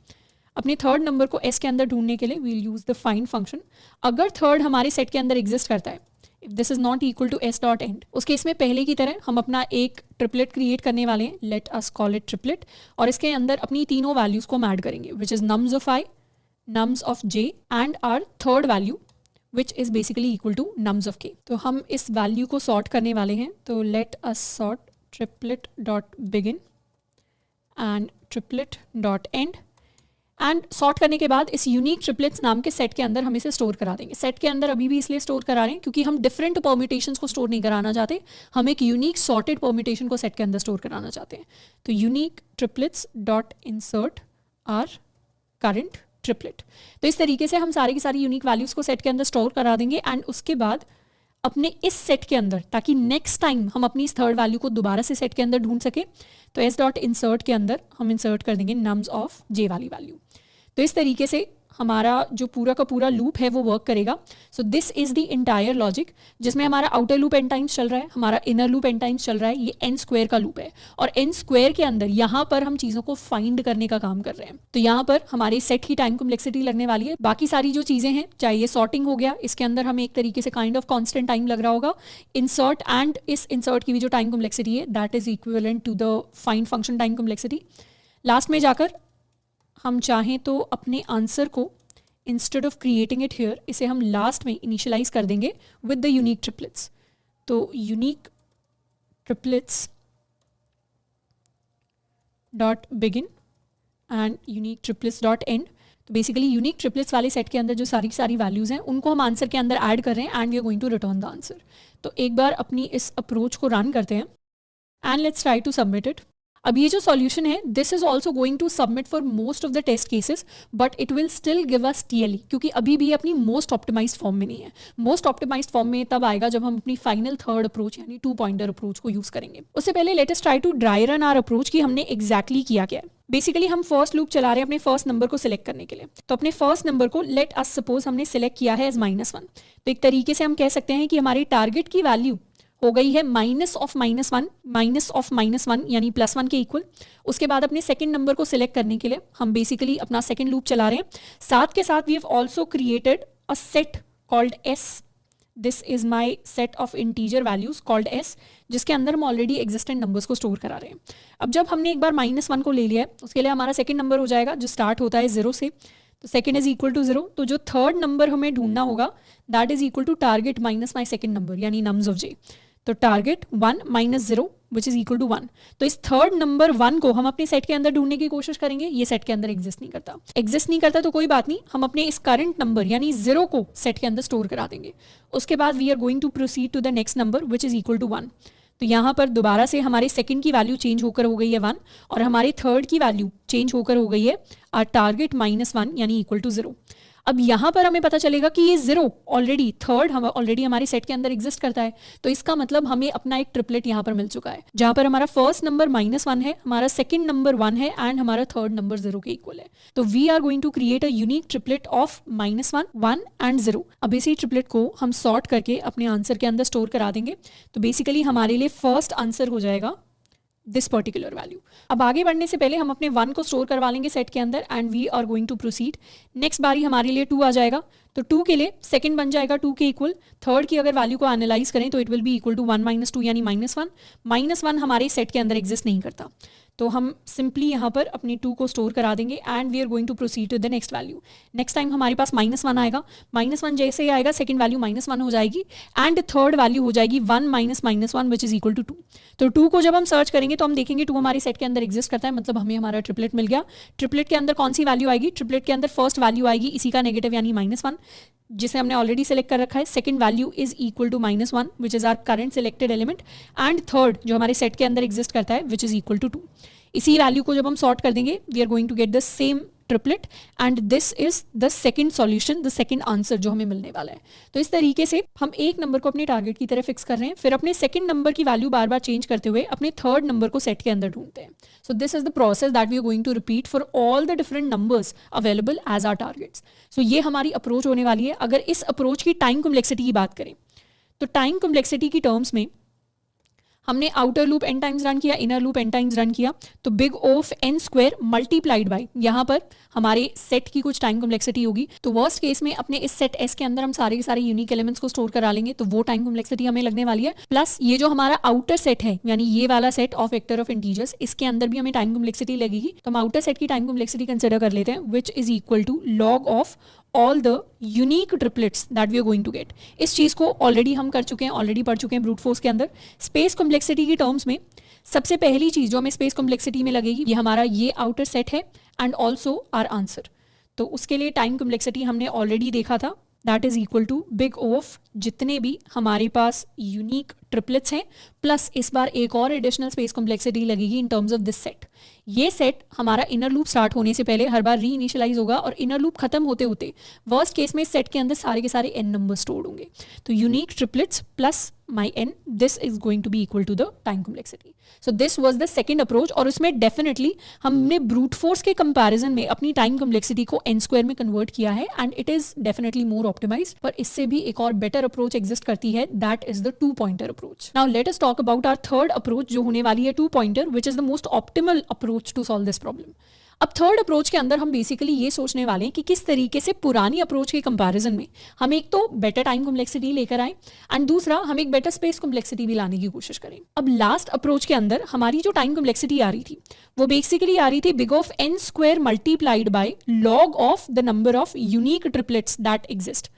अपने थर्ड नंबर को s के अंदर ढूंढने के लिए we'll use the find function. अगर थर्ड हमारे सेट के अंदर एग्जिस्ट करता है, if this is not equal to s dot end, उस केस में पहले की तरह हम अपना एक ट्रिपलेट क्रिएट करने वाले हैं, late us call it triplet, और इसके अंदर अपनी तीनों वैल्यूज़ को हम ऐड करेंगे विच is nums of i, nums of j and our third value which is basically equal to nums of k। तो हम इस वैल्यू को सॉर्ट करने वाले हैं, तो let us sort triplet dot begin and triplet dot end। And sort करने के बाद इस यूनिक ट्रिपलेट्स नाम के सेट के अंदर हम इसे स्टोर करा देंगे। सेट के अंदर अभी भी इसलिए स्टोर करा रहे हैं क्योंकि हम डिफरेंट परम्यूटेशंस को स्टोर नहीं कराना चाहते, हम एक यूनिक सॉर्टेड परम्यूटेशन को सेट के अंदर स्टोर कराना चाहते हैं। तो unique triplets dot insert our current triplet. तो इस तरीके से हम सारी की सारी यूनिक वैल्यूज़ को सेट के अंदर स्टोर करा देंगे एंड उसके बाद अपने इस सेट के अंदर, ताकि नेक्स्ट टाइम हम अपनी इस थर्ड वैल्यू को दोबारा से सेट के अंदर ढूंढ सके, तो एस डॉट इंसर्ट के अंदर हम इंसर्ट कर देंगे नम्स ऑफ जे वाली वैल्यू। तो इस तरीके से हमारा जो पूरा का पूरा लूप है वो वर्क करेगा। सो this is the entire logic जिसमें हमारा आउटर लूप एन टाइम्स चल रहा है, हमारा इनर लूप एन टाइम्स चल रहा है। ये एन स्क्वायर का लूप है और एन स्क्वायर के अंदर यहाँ पर हम चीज़ों को फाइंड करने का काम कर रहे हैं। तो यहाँ पर हमारे सेट की टाइम कॉम्प्लेक्सिटी लगने वाली है। बाकी सारी जो चीज़ें हैं, चाहे ये सॉर्टिंग हो गया, इसके अंदर हमें एक तरीके से काइंड ऑफ कॉन्स्टेंट टाइम लग रहा होगा। इंसर्ट एंड इस इंसर्ट की भी जो टाइम कॉम्प्लेक्सिटी है that is equivalent to the find function time complexity. Last में जाकर हम चाहें तो अपने आंसर को instead of creating it here, इसे हम लास्ट में इनिशियलाइज कर देंगे विद द यूनिक ट्रिपलेट्स। तो unique triplets dot begin and unique triplets dot end. तो बेसिकली यूनिक ट्रिपलेट्स वाले सेट के अंदर जो सारी वैल्यूज़ हैं उनको हम आंसर के अंदर ऐड कर रहे हैं and we are going to return the answer. तो एक बार अपनी इस अप्रोच को रन करते हैं and let's try to submit it. अब ये जो सॉल्यूशन है this is also going to submit for most of the test cases, but it will still give us TLE क्योंकि अभी भी अपनी मोस्ट ऑप्टिमाइज्ड फॉर्म में नहीं है। मोस्ट ऑप्टिमाइज्ड फॉर्म में तब आएगा जब हम अपनी फाइनल थर्ड अप्रोच यानी 2 पॉइंटर अप्रोच को यूज करेंगे। उससे पहले let us try to dry run our approach कि हमने एग्जैक्टली किया क्या है। बेसिकली हम फर्स्ट लूप चला रहे हैं अपने फर्स्ट नंबर को सिलेक्ट करने के लिए। तो अपने फर्स्ट नंबर को लेट अस सपोज हमने सिलेक्ट किया है एज -1। तो एक तरीके से हम कह सकते हैं कि हमारी टारगेट की वैल्यू हो गई है माइनस ऑफ -1 यानी +1 के इक्वल। उसके बाद अपने सेकंड नंबर को सिलेक्ट करने के लिए हम बेसिकली अपना सेकंड लूप चला रहे हैं। साथ के साथ we have also created a set called S। This is my set of integer values called S, जिसके अंदर हम ऑलरेडी एग्जिस्टेंट नंबर्स को स्टोर करा रहे हैं। अब जब हमने एक बार -1 को ले लिया है उसके लिए हमारा सेकंड नंबर हो जाएगा जो स्टार्ट होता है 0 से। तो सेकंड इज इक्वल टू 0। तो जो थर्ड नंबर हमें ढूंढना होगा that is equal to target minus my second number यानी नम्स ऑफ j। तो target 1 - 0 which is equal to 1। तो इस थर्ड नंबर 1 को हम अपने सेट के अंदर ढूंढने की कोशिश करेंगे। ये सेट के अंदर एग्जिस्ट नहीं करता तो कोई बात नहीं, हम अपने इस करंट नंबर यानी 0 को सेट के अंदर स्टोर करा देंगे। उसके बाद we are going to proceed to the next number which is equal to 1। तो यहाँ पर दोबारा से हमारे सेकंड की वैल्यू चेंज होकर हो गई है 1 और हमारे थर्ड की वैल्यू चेंज होकर हो गई है आर टारगेट -1 यानी इक्वल टू 0। अब यहाँ पर हमें पता चलेगा कि ये 0 ऑलरेडी थर्ड हम ऑलरेडी हमारे सेट के अंदर एग्जिस्ट करता है। तो इसका मतलब हमें अपना एक ट्रिपलेट यहाँ पर मिल चुका है जहाँ पर हमारा फर्स्ट नंबर -1 है, हमारा सेकंड नंबर 1 है एंड हमारा थर्ड नंबर 0 के इक्वल है। तो we are going to create a unique triplet of -1, 1 and 0। अब इसी ट्रिपलेट को हम सॉर्ट करके अपने आंसर के अंदर स्टोर करा देंगे। तो बेसिकली हमारे लिए फर्स्ट आंसर हो जाएगा दिस पर्टिकुलर वैल्यू। अब आगे बढ़ने से पहले हम अपने 1 को स्टोर करवा लेंगे सेट के अंदर and we are going to proceed. Next बारी हमारे लिए 2 आ जाएगा। तो 2 के लिए सेकंड बन जाएगा 2 के इक्वल, थर्ड की अगर वैल्यू को एनालाइज करें तो it will be equal to 1 minus 2 यानी -1। -1 हमारे सेट के अंदर एग्जिस्ट नहीं करता, तो हम सिंपली यहाँ पर अपनी 2 को स्टोर करा देंगे and we are going to proceed to the next value. Next time हमारे पास -1 आएगा, -1 जैसे ही आएगा सेकंड वैल्यू -1 हो जाएगी एंड थर्ड वैल्यू हो जाएगी 1 minus -1 which is equal to 2। तो 2 को जब हम सर्च करेंगे तो हम देखेंगे 2 हमारे सेट के अंदर एग्जिस्ट करता है, मतलब हमें हमारा ट्रिपलेट मिल गया। ट्रिपलेट के अंदर कौन सी वैल्यू आएगी? ट्रिपलेट के अंदर फर्स्ट वैल्यू आएगी इसी का नेगेटिव यानी -1 जिसे हमने ऑलरेडी सेलेक्ट कर रखा है। Second value is equal to -1 which is our current selected element and third जो हमारे सेट के अंदर एग्जिस्ट करता है विच इज इक्वल टू 2। इसी वैल्यू को जब हम सॉर्ट कर देंगे we are going to get the same triplet and this is the second solution, the second answer जो हमें मिलने वाला है। तो इस तरीके से हम एक नंबर को अपने टारगेट की तरह फिक्स कर रहे हैं, फिर अपने सेकंड नंबर की वैल्यू बार बार चेंज करते हुए अपने थर्ड नंबर को सेट के अंदर ढूंढते हैं। So this is the process that we are going to repeat for all the different numbers available as our targets. So ये हमारी अप्रोच होने वाली है। अगर इस अप्रोच की टाइम कॉम्प्लेक्सिटी की बात करें तो टाइम कॉम्प्लेक्सिटी की टर्म्स में हमने outer loop n times run किया, inner loop n times run किया, तो big of n square multiplied by यहाँ पर हमारे सेट की कुछ टाइम कॉम्प्लेक्सिटी होगी। तो वर्स्ट केस में अपने इस सेट S के अंदर हम सारे के सारे यूनिक एलिमेंट्स को स्टोर करा लेंगे, तो वो टाइम कॉम्प्लेक्सिटी हमें लगने वाली है। प्लस ये जो हमारा आउटर सेट है यानी ये वाला set of vector of integers, इसके अंदर भी हमें टाइम कॉम्प्लेक्सिटी लगेगी। तो हम आउटर सेट की टाइम कॉम्प्लेक्सिटी कंसिडर कर लेते हैं which is equal to log of all the unique triplets that we are going to get. इस चीज को ऑलरेडी हम कर चुके हैं, ऑलरेडी पढ़ चुके हैं ब्रूट फोर्स के अंदर। स्पेस कॉम्प्लेक्सिटी की टर्म्स में सबसे पहली चीज जो हमें स्पेस कॉम्प्लेक्सिटी में लगेगी ये हमारा ये आउटर सेट है एंड ऑल्सो आर आंसर। तो उसके लिए टाइम कॉम्प्लेक्सिटी हमने ऑलरेडी देखा था, that is equal to big of जितने भी हमारे पास यूनिक ट्रिपलेट्स हैं प्लस इस बार एक और एडिशनल स्पेस कॉम्प्लेक्सिटी लगेगी in terms of this set. ये सेट हमारा इनर लूप स्टार्ट होने से पहले हर बार री इनिशियलाइज होगा और इनर लूप खत्म होते होते वर्स्ट केस में इस सेट के अंदर सारे के सारे n नंबर स्टोर्ड होंगे। तो unique triplets plus my n, this is going to be equal to the time complexity. So this was the second approach और उसमें डेफिनेटली हमने ब्रूट फोर्स के कंपैरिजन में अपनी टाइम कॉम्प्लेक्सिटी को n स्क्वायर में कन्वर्ट किया है and it is definitely more optimized. पर इससे भी एक और बेटर अप्रोच एग्जिस्ट करती है, that is the 2 pointer approach. Now let us talk about our third approach जो होने वाली है 2 pointer, which is the most optimal approach to solve this problem. अब थर्ड अप्रोच के अंदर हम बेसिकली ये सोचने वाले हैं कि किस तरीके से पुरानी अप्रोच के कंपैरिजन में हम एक तो बेटर टाइम कॉम्प्लेक्सिटी लेकर आए एंड दूसरा हम एक बेटर स्पेस कॉम्प्लेक्सिटी भी लाने की कोशिश करें। अब लास्ट अप्रोच के अंदर हमारी जो टाइम कॉम्प्लेक्सिटी आ रही थी वो बेसिकली आ रही थी big of n square multiplied by log of the number of unique triplets that exist.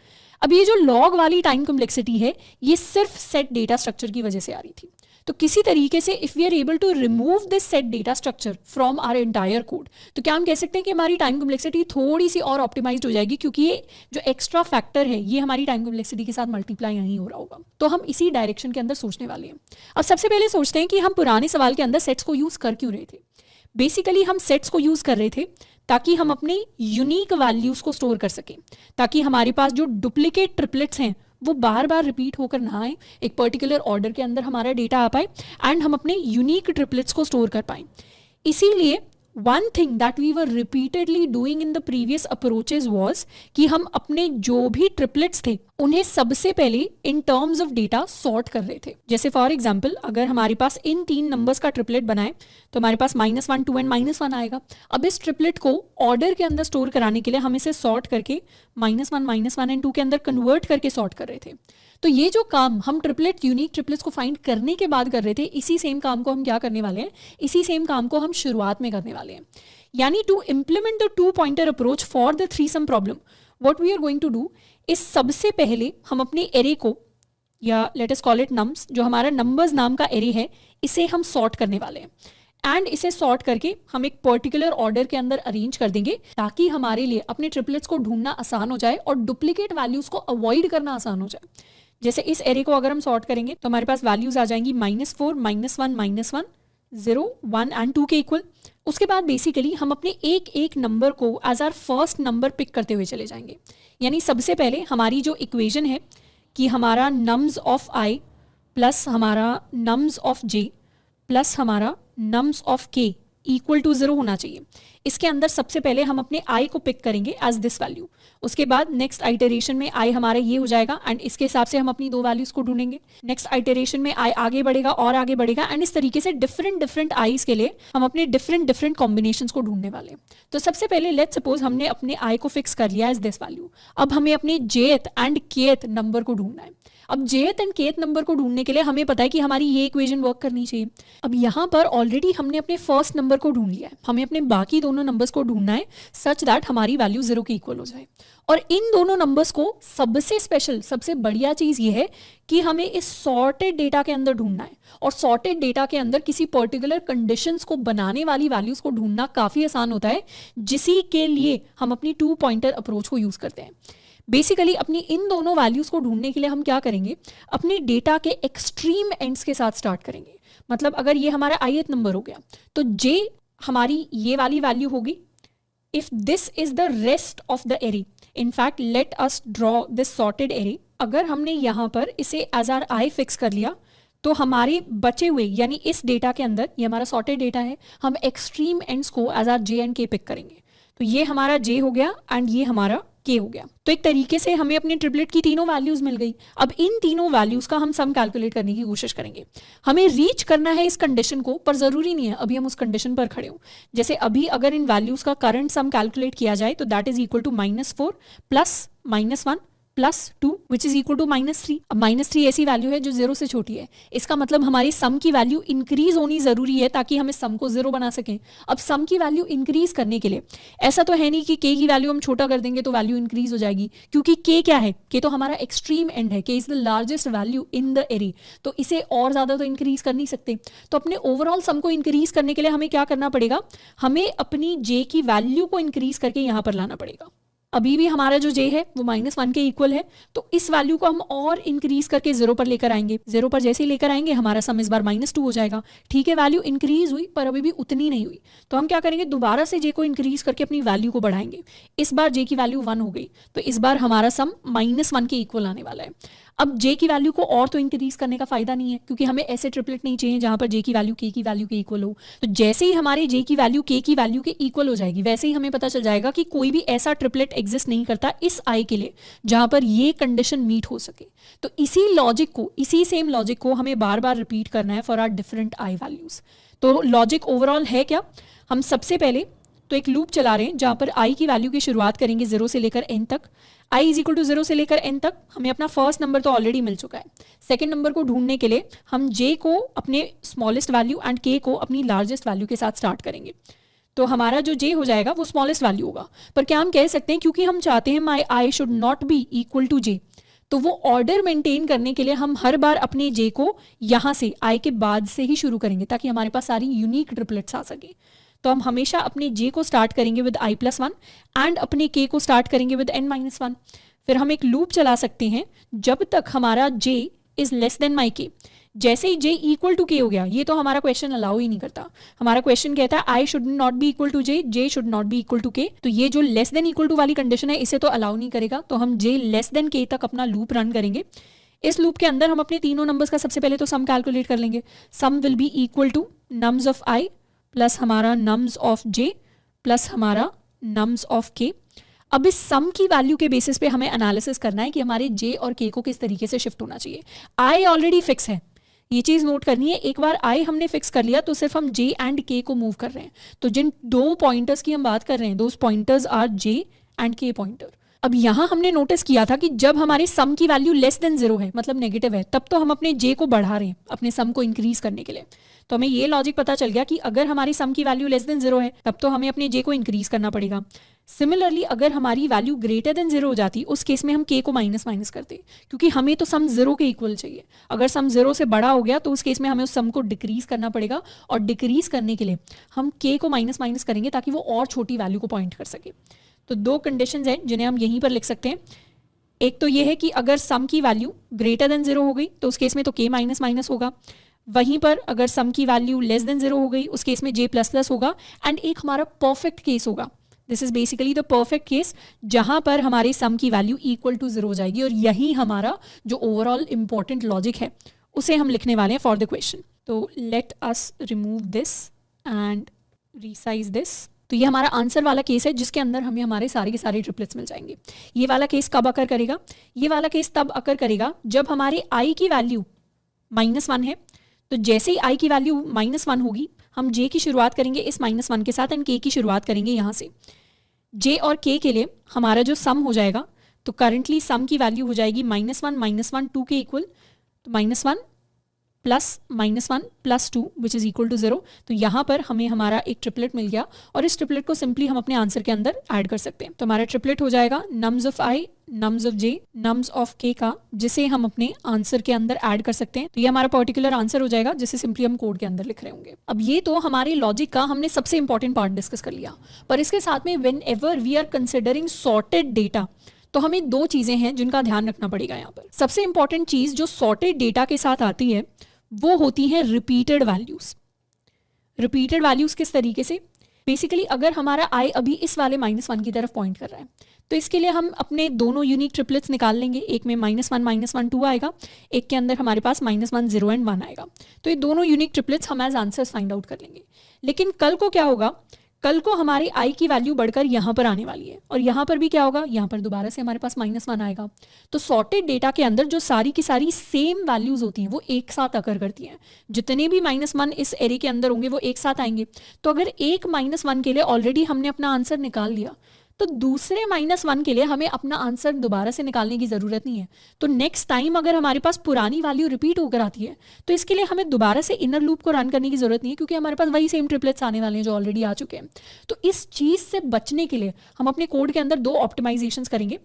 अब ये जो लॉग वाली टाइम कॉम्प्लेक्सिटी है ये सिर्फ सेट डेटा स्ट्रक्चर की वजह से आ रही थी। तो किसी तरीके से if we are able to remove this set data structure from our entire code तो क्या हम कह सकते हैं कि हमारी टाइम कॉम्प्लेक्सिटी थोड़ी सी और ऑप्टिमाइज्ड हो जाएगी, क्योंकि ये जो एक्स्ट्रा फैक्टर है ये हमारी टाइम कॉम्प्लेक्सिटी के साथ मल्टीप्लाई नहीं हो रहा होगा। तो हम इसी डायरेक्शन के अंदर सोचने वाले हैं। अब सबसे पहले सोचते हैं कि हम पुराने सवाल के अंदर सेट्स को यूज कर क्यों रहे थे। बेसिकली हम सेट्स को यूज कर रहे थे ताकि हम अपने यूनिक वैल्यूज को स्टोर कर सकें, ताकि हमारे पास जो डुप्लीकेट ट्रिपलेट्स हैं वो बार बार रिपीट होकर ना आए, एक पर्टिकुलर ऑर्डर के अंदर हमारा डेटा आ पाए एंड हम अपने यूनिक ट्रिपलेट्स को स्टोर कर पाएं। इसीलिए one thing that we were repeatedly doing in the previous approaches was कि हम अपने जो भी ट्रिपलेट्स थे उन्हें सबसे पहले इन टर्म्स ऑफ डेटा सॉर्ट कर रहे थे। जैसे फॉर एग्जाम्पल अगर हमारे पास इन 3 नंबर्स का ट्रिपलेट बनाए तो हमारे पास -1, 2 एंड -1 आएगा। अब इस ट्रिपलेट को ऑर्डर के अंदर स्टोर कराने के लिए हम इसे सॉर्ट करके -1 एंड 2 के अंदर कन्वर्ट करके सॉर्ट कर रहे थे। तो ये जो काम हम ट्रिपलेट यूनिक ट्रिपलेट्स को फाइंड करने के बाद कर रहे थे, इसी सेम काम को हम क्या करने वाले हैं, इसी सेम काम को हम शुरुआत में करने वाले हैं। यानी to implement the 2 pointer approach for the 3 sum problem what we are going to do इस सबसे पहले हम अपने एरे को या let us call it nums, जो हमारा नंबर्स नाम का एरे है, इसे हम सॉर्ट करने वाले हैं एंड इसे सॉर्ट करके हम एक पर्टिकुलर ऑर्डर के अंदर अरेंज कर देंगे ताकि हमारे लिए अपने ट्रिपलेट्स को ढूंढना आसान हो जाए और डुप्लीकेट वैल्यूज को अवॉइड करना आसान हो जाए। जैसे इस एरे को अगर हम सॉर्ट करेंगे तो हमारे पास वैल्यूज आ जाएंगी -4, -1, 0, 1 एंड 2 के इक्वल। उसके बाद बेसिकली हम अपने एक एक नंबर को as our first number pick करते हुए चले जाएंगे। यानी सबसे पहले हमारी जो इक्वेशन है कि हमारा नम्स ऑफ i प्लस हमारा नम्स ऑफ j प्लस हमारा nums of k equal to 0 होना चाहिए। इसके अंदर सबसे पहले हम अपने i को पिक करेंगे एज दिस वैल्यू, उसके बाद नेक्स्ट आइटरेशन में i हमारा ये हो जाएगा एंड इसके हिसाब से हम अपनी दो वैल्यूज को ढूंढेंगे। नेक्स्ट आइटरेशन में i आगे बढ़ेगा और आगे बढ़ेगा एंड इस तरीके से डिफरेंट i's के लिए हम अपने डिफरेंट कॉम्बिनेशंस को ढूंढने वाले हैं। तो सबसे पहले लेट्स सपोज हमने अपने i को फिक्स कर लिया एज दिस वैल्यू। अब हमें अपने jth एंड kth नंबर को ढूंढना है। अब jth एंड kth नंबर को ढूंढने के लिए हमें पता है कि हमारी ये इक्वेशन वर्क करनी चाहिए। अब यहाँ पर ऑलरेडी हमने अपने फर्स्ट नंबर को ढूंढ लिया है, हमें अपने बाकी दोनों नंबर्स को ढूंढना है सच दैट हमारी वैल्यू 0 के इक्वल हो जाए। और इन दोनों नंबर्स को सबसे स्पेशल, सबसे बढ़िया चीज़ ये है कि हमें इस सॉर्टेड डेटा के अंदर ढूंढना है और सॉर्टेड डेटा के अंदर किसी पर्टिकुलर कंडीशंस को बनाने वाली वैल्यूज़ को ढूंढना काफ़ी आसान होता है, जिसी के लिए हम अपनी 2 पॉइंटर अप्रोच को यूज़ करते हैं। बेसिकली अपनी इन दोनों वैल्यूज को ढूंढने के लिए हम क्या करेंगे, अपने डेटा के एक्सट्रीम एंड्स के साथ स्टार्ट करेंगे। मतलब अगर ये हमारा ith नंबर हो गया तो j हमारी ये वाली वैल्यू होगी if this is the rest of the array. In fact let us draw this sorted array. अगर हमने यहाँ पर इसे एज आर i फिक्स कर लिया तो हमारे बचे हुए यानी इस डेटा के अंदर, ये हमारा सॉर्टेड डेटा है, हम एक्सट्रीम एंड्स को as our j and k pick करेंगे। तो ये हमारा j हो गया एंड ये हमारा k हो गया। तो एक तरीके से हमें अपने ट्रिपलेट की तीनों वैल्यूज मिल गई। अब इन तीनों वैल्यूज का हम सम कैलकुलेट करने की कोशिश करेंगे। हमें रीच करना है इस कंडीशन को, पर जरूरी नहीं है अभी हम उस कंडीशन पर खड़े हों। जैसे अभी अगर इन वैल्यूज का करंट सम कैलकुलेट किया जाए तो that is equal to -4 plus -1 plus 2 which is equal to -3। अब -3 ऐसी वैल्यू है जो 0 से छोटी है, इसका मतलब हमारी सम की वैल्यू इंक्रीज होनी जरूरी है ताकि हम इस सम को 0 बना सकें। अब सम की वैल्यू इंक्रीज करने के लिए ऐसा तो है नहीं कि k की वैल्यू हम छोटा कर देंगे तो वैल्यू इंक्रीज हो जाएगी, क्योंकि k क्या है, k तो हमारा एक्सट्रीम एंड है, k is the largest value in the array, तो इसे और ज्यादा तो इंक्रीज कर नहीं सकते। तो अपने ओवरऑल सम को इंक्रीज करने के लिए हमें क्या करना पड़ेगा, हमें अपनी j की वैल्यू को इंक्रीज करके यहाँ पर लाना पड़ेगा। अभी भी हमारा जो j है वो -1 के इक्वल है, तो इस वैल्यू को हम और इंक्रीज करके 0 पर लेकर आएंगे। 0 पर जैसे ही लेकर आएंगे हमारा सम इस बार -2 हो जाएगा। ठीक है, वैल्यू इंक्रीज हुई पर अभी भी उतनी नहीं हुई, तो हम क्या करेंगे, दोबारा से j को इंक्रीज करके अपनी वैल्यू को बढ़ाएंगे। इस बार j की वैल्यू 1 हो गई, तो इस बार हमारा सम -1 के इक्वल आने वाला है। अब j की वैल्यू को और तो इंक्रीज करने का फायदा नहीं है, क्योंकि हमें ऐसे ट्रिपलेट नहीं चाहिए जहां पर j की वैल्यू k की वैल्यू के इक्वल हो। तो जैसे ही हमारे j की वैल्यू k की वैल्यू के इक्वल हो जाएगी, वैसे ही हमें पता चल जाएगा कि कोई भी ऐसा ट्रिपलेट एग्जिस्ट नहीं करता इस i के लिए जहां पर ये कंडीशन मीट हो सके। तो इसी लॉजिक को, इसी सेम लॉजिक को हमें बार बार रिपीट करना है for our different i values. तो लॉजिक ओवरऑल है क्या, हम सबसे पहले तो एक लूप चला रहे हैं जहां पर i की वैल्यू की शुरुआत करेंगे 0 से लेकर n तक। i इज इक्वल टू 0 से लेकर n तक हमें अपना फर्स्ट नंबर तो ऑलरेडी मिल चुका है। सेकंड नंबर को ढूंढने के लिए हम j को अपने स्मॉलेस्ट वैल्यू एंड k को अपनी लार्जेस्ट वैल्यू के साथ स्टार्ट करेंगे। तो हमारा जो j हो जाएगा वो स्मॉलेस्ट वैल्यू होगा, पर क्या हम कह सकते हैं क्योंकि हम चाहते हैं my i should not be equal to j, तो वो ऑर्डर मेंटेन करने के लिए हम हर बार अपने j को यहाँ से i के बाद से ही शुरू करेंगे ताकि हमारे पास सारी यूनिक ट्रिपलेट्स आ सके। तो हम हमेशा अपने j को स्टार्ट करेंगे विद i+1 एंड अपने k को स्टार्ट करेंगे विद n-1। फिर हम एक लूप चला सकते हैं जब तक हमारा j is less than my k। जैसे ही j इक्वल टू k हो गया, ये तो हमारा क्वेश्चन अलाउ ही नहीं करता। हमारा क्वेश्चन कहता है i should not be equal to j should not be equal to k। तो ये जो लेस देन इक्वल टू वाली कंडीशन है इसे तो अलाउ नहीं करेगा, तो हम j लेस देन k तक अपना लूप रन करेंगे। इस लूप के अंदर हम अपने तीनों नंबर्स का सबसे पहले तो सम कैलकुलेट कर लेंगे। Sum will be equal to nums of i plus हमारा नम्स ऑफ j प्लस हमारा नम्स ऑफ k। अब इस सम की वैल्यू के बेसिस पे हमें एनालिसिस करना है कि हमारे j और k को किस तरीके से शिफ्ट होना चाहिए। i ऑलरेडी फिक्स है, ये चीज़ नोट करनी है। एक बार i हमने फिक्स कर लिया तो सिर्फ हम j एंड k को मूव कर रहे हैं। तो जिन दो पॉइंटर्स की हम बात कर रहे हैं, those pointers are j and k pointer. अब यहाँ हमने नोटिस किया था कि जब हमारे सम की वैल्यू लेस देन 0 है, मतलब नेगेटिव है, तब तो हम अपने j को बढ़ा रहे हैं अपने सम को इंक्रीज करने के लिए। तो हमें ये लॉजिक पता चल गया कि अगर हमारी सम की वैल्यू लेस देन 0 है तब तो हमें अपने j को इंक्रीज करना पड़ेगा। सिमिलरली अगर हमारी वैल्यू ग्रेटर देन 0 हो जाती, उस केस में हम k को माइनस करते, क्योंकि हमें तो सम 0 के इक्वल चाहिए। अगर सम 0 से बड़ा हो गया तो उस केस में हमें उस सम को डिक्रीज करना पड़ेगा, और डिक्रीज करने के लिए हम k को माइनस करेंगे ताकि वो और छोटी वैल्यू को पॉइंट कर सके। तो दो कंडीशंस हैं जिन्हें हम यहीं पर लिख सकते हैं। एक तो ये है कि अगर सम की वैल्यू ग्रेटर देन 0 हो गई तो उस केस में तो k माइनस होगा। वहीं पर अगर सम की वैल्यू लेस देन 0 हो गई उस केस में j++ होगा। एंड एक हमारा परफेक्ट केस होगा, this is basically the perfect case, जहां पर हमारी सम की वैल्यू इक्वल टू 0 हो जाएगी। और यही हमारा जो ओवरऑल इंपॉर्टेंट लॉजिक है उसे हम लिखने वाले हैं फॉर द क्वेश्चन। तो late us remove this and resize this. तो ये हमारा आंसर वाला केस है जिसके अंदर हमें हमारे सारे के सारे ट्रिपलेट्स मिल जाएंगे। ये वाला केस कब अकर करेगा? ये वाला केस तब अकर करेगा जब हमारे आई की वैल्यू -1 है। तो जैसे ही आई की वैल्यू -1 होगी, हम जे की शुरुआत करेंगे इस -1 के साथ एंड के की शुरुआत करेंगे यहाँ से। जे और के लिए हमारा जो सम हो जाएगा, तो करंटली सम की वैल्यू हो जाएगी -1 2 के इक्वल, तो -1 +(-1 + 2) विच इज इक्वल टू 0। तो यहाँ पर हमें हमारा एक ट्रिपलेट मिल गया और इस ट्रिपलेट को सिंपली हम अपने आंसर के अंदर ऐड कर सकते हैं। तो हमारा ट्रिपलेट हो जाएगा nums of I, nums of J, nums of के का, जिसे हम अपने आंसर के अंदर ऐड कर सकते हैं। तो ये हमारा पर्टिकुलर आंसर हो जाएगा जिसे सिंपली हम कोड के अंदर लिख रहे होंगे। अब ये तो हमारे लॉजिक का हमने सबसे इंपॉर्टेंट पार्ट डिस्कस कर लिया, पर इसके साथ में whenever we are considering sorted data, तो हमें दो चीजें हैं जिनका ध्यान रखना पड़ेगा यहाँ पर। सबसे इंपॉर्टेंट चीज जो सॉर्टेड डेटा के साथ आती है वो होती है रिपीटेड वैल्यूज। रिपीटेड वैल्यूज किस तरीके से? बेसिकली अगर हमारा आई अभी इस वाले -1 की तरफ पॉइंट कर रहा है, तो इसके लिए हम अपने दोनों यूनिक ट्रिपलेट्स निकाल लेंगे। एक में -1 2 आएगा, एक के अंदर हमारे पास -1 0 एंड 1 आएगा। तो ये दोनों यूनिक ट्रिपलेट्स हम एज आंसर्स फाइंड आउट कर लेंगे। लेकिन कल को क्या होगा? कल को हमारी आई की वैल्यू बढ़कर यहाँ पर आने वाली है और यहाँ पर भी क्या होगा? यहाँ पर दोबारा से हमारे पास -1 आएगा। तो सॉर्टेड डेटा के अंदर जो सारी की सारी सेम वैल्यूज होती हैं वो एक साथ अकर करती हैं। जितने भी -1 इस एरे के अंदर होंगे वो एक साथ आएंगे। तो अगर एक -1 के लिए ऑलरेडी हमने अपना आंसर निकाल लिया, तो दूसरे -1 के लिए हमें अपना आंसर दोबारा से निकालने की ज़रूरत नहीं है। तो नेक्स्ट टाइम अगर हमारे पास पुरानी वैल्यू रिपीट होकर आती है, तो इसके लिए हमें दोबारा से इनर लूप को रन करने की ज़रूरत नहीं है, क्योंकि हमारे पास वही सेम ट्रिपलेट्स आने वाले हैं जो ऑलरेडी आ चुके हैं। तो इस चीज़ से बचने के लिए हम अपने कोड के अंदर दो ऑप्टिमाइजेशंस करेंगे।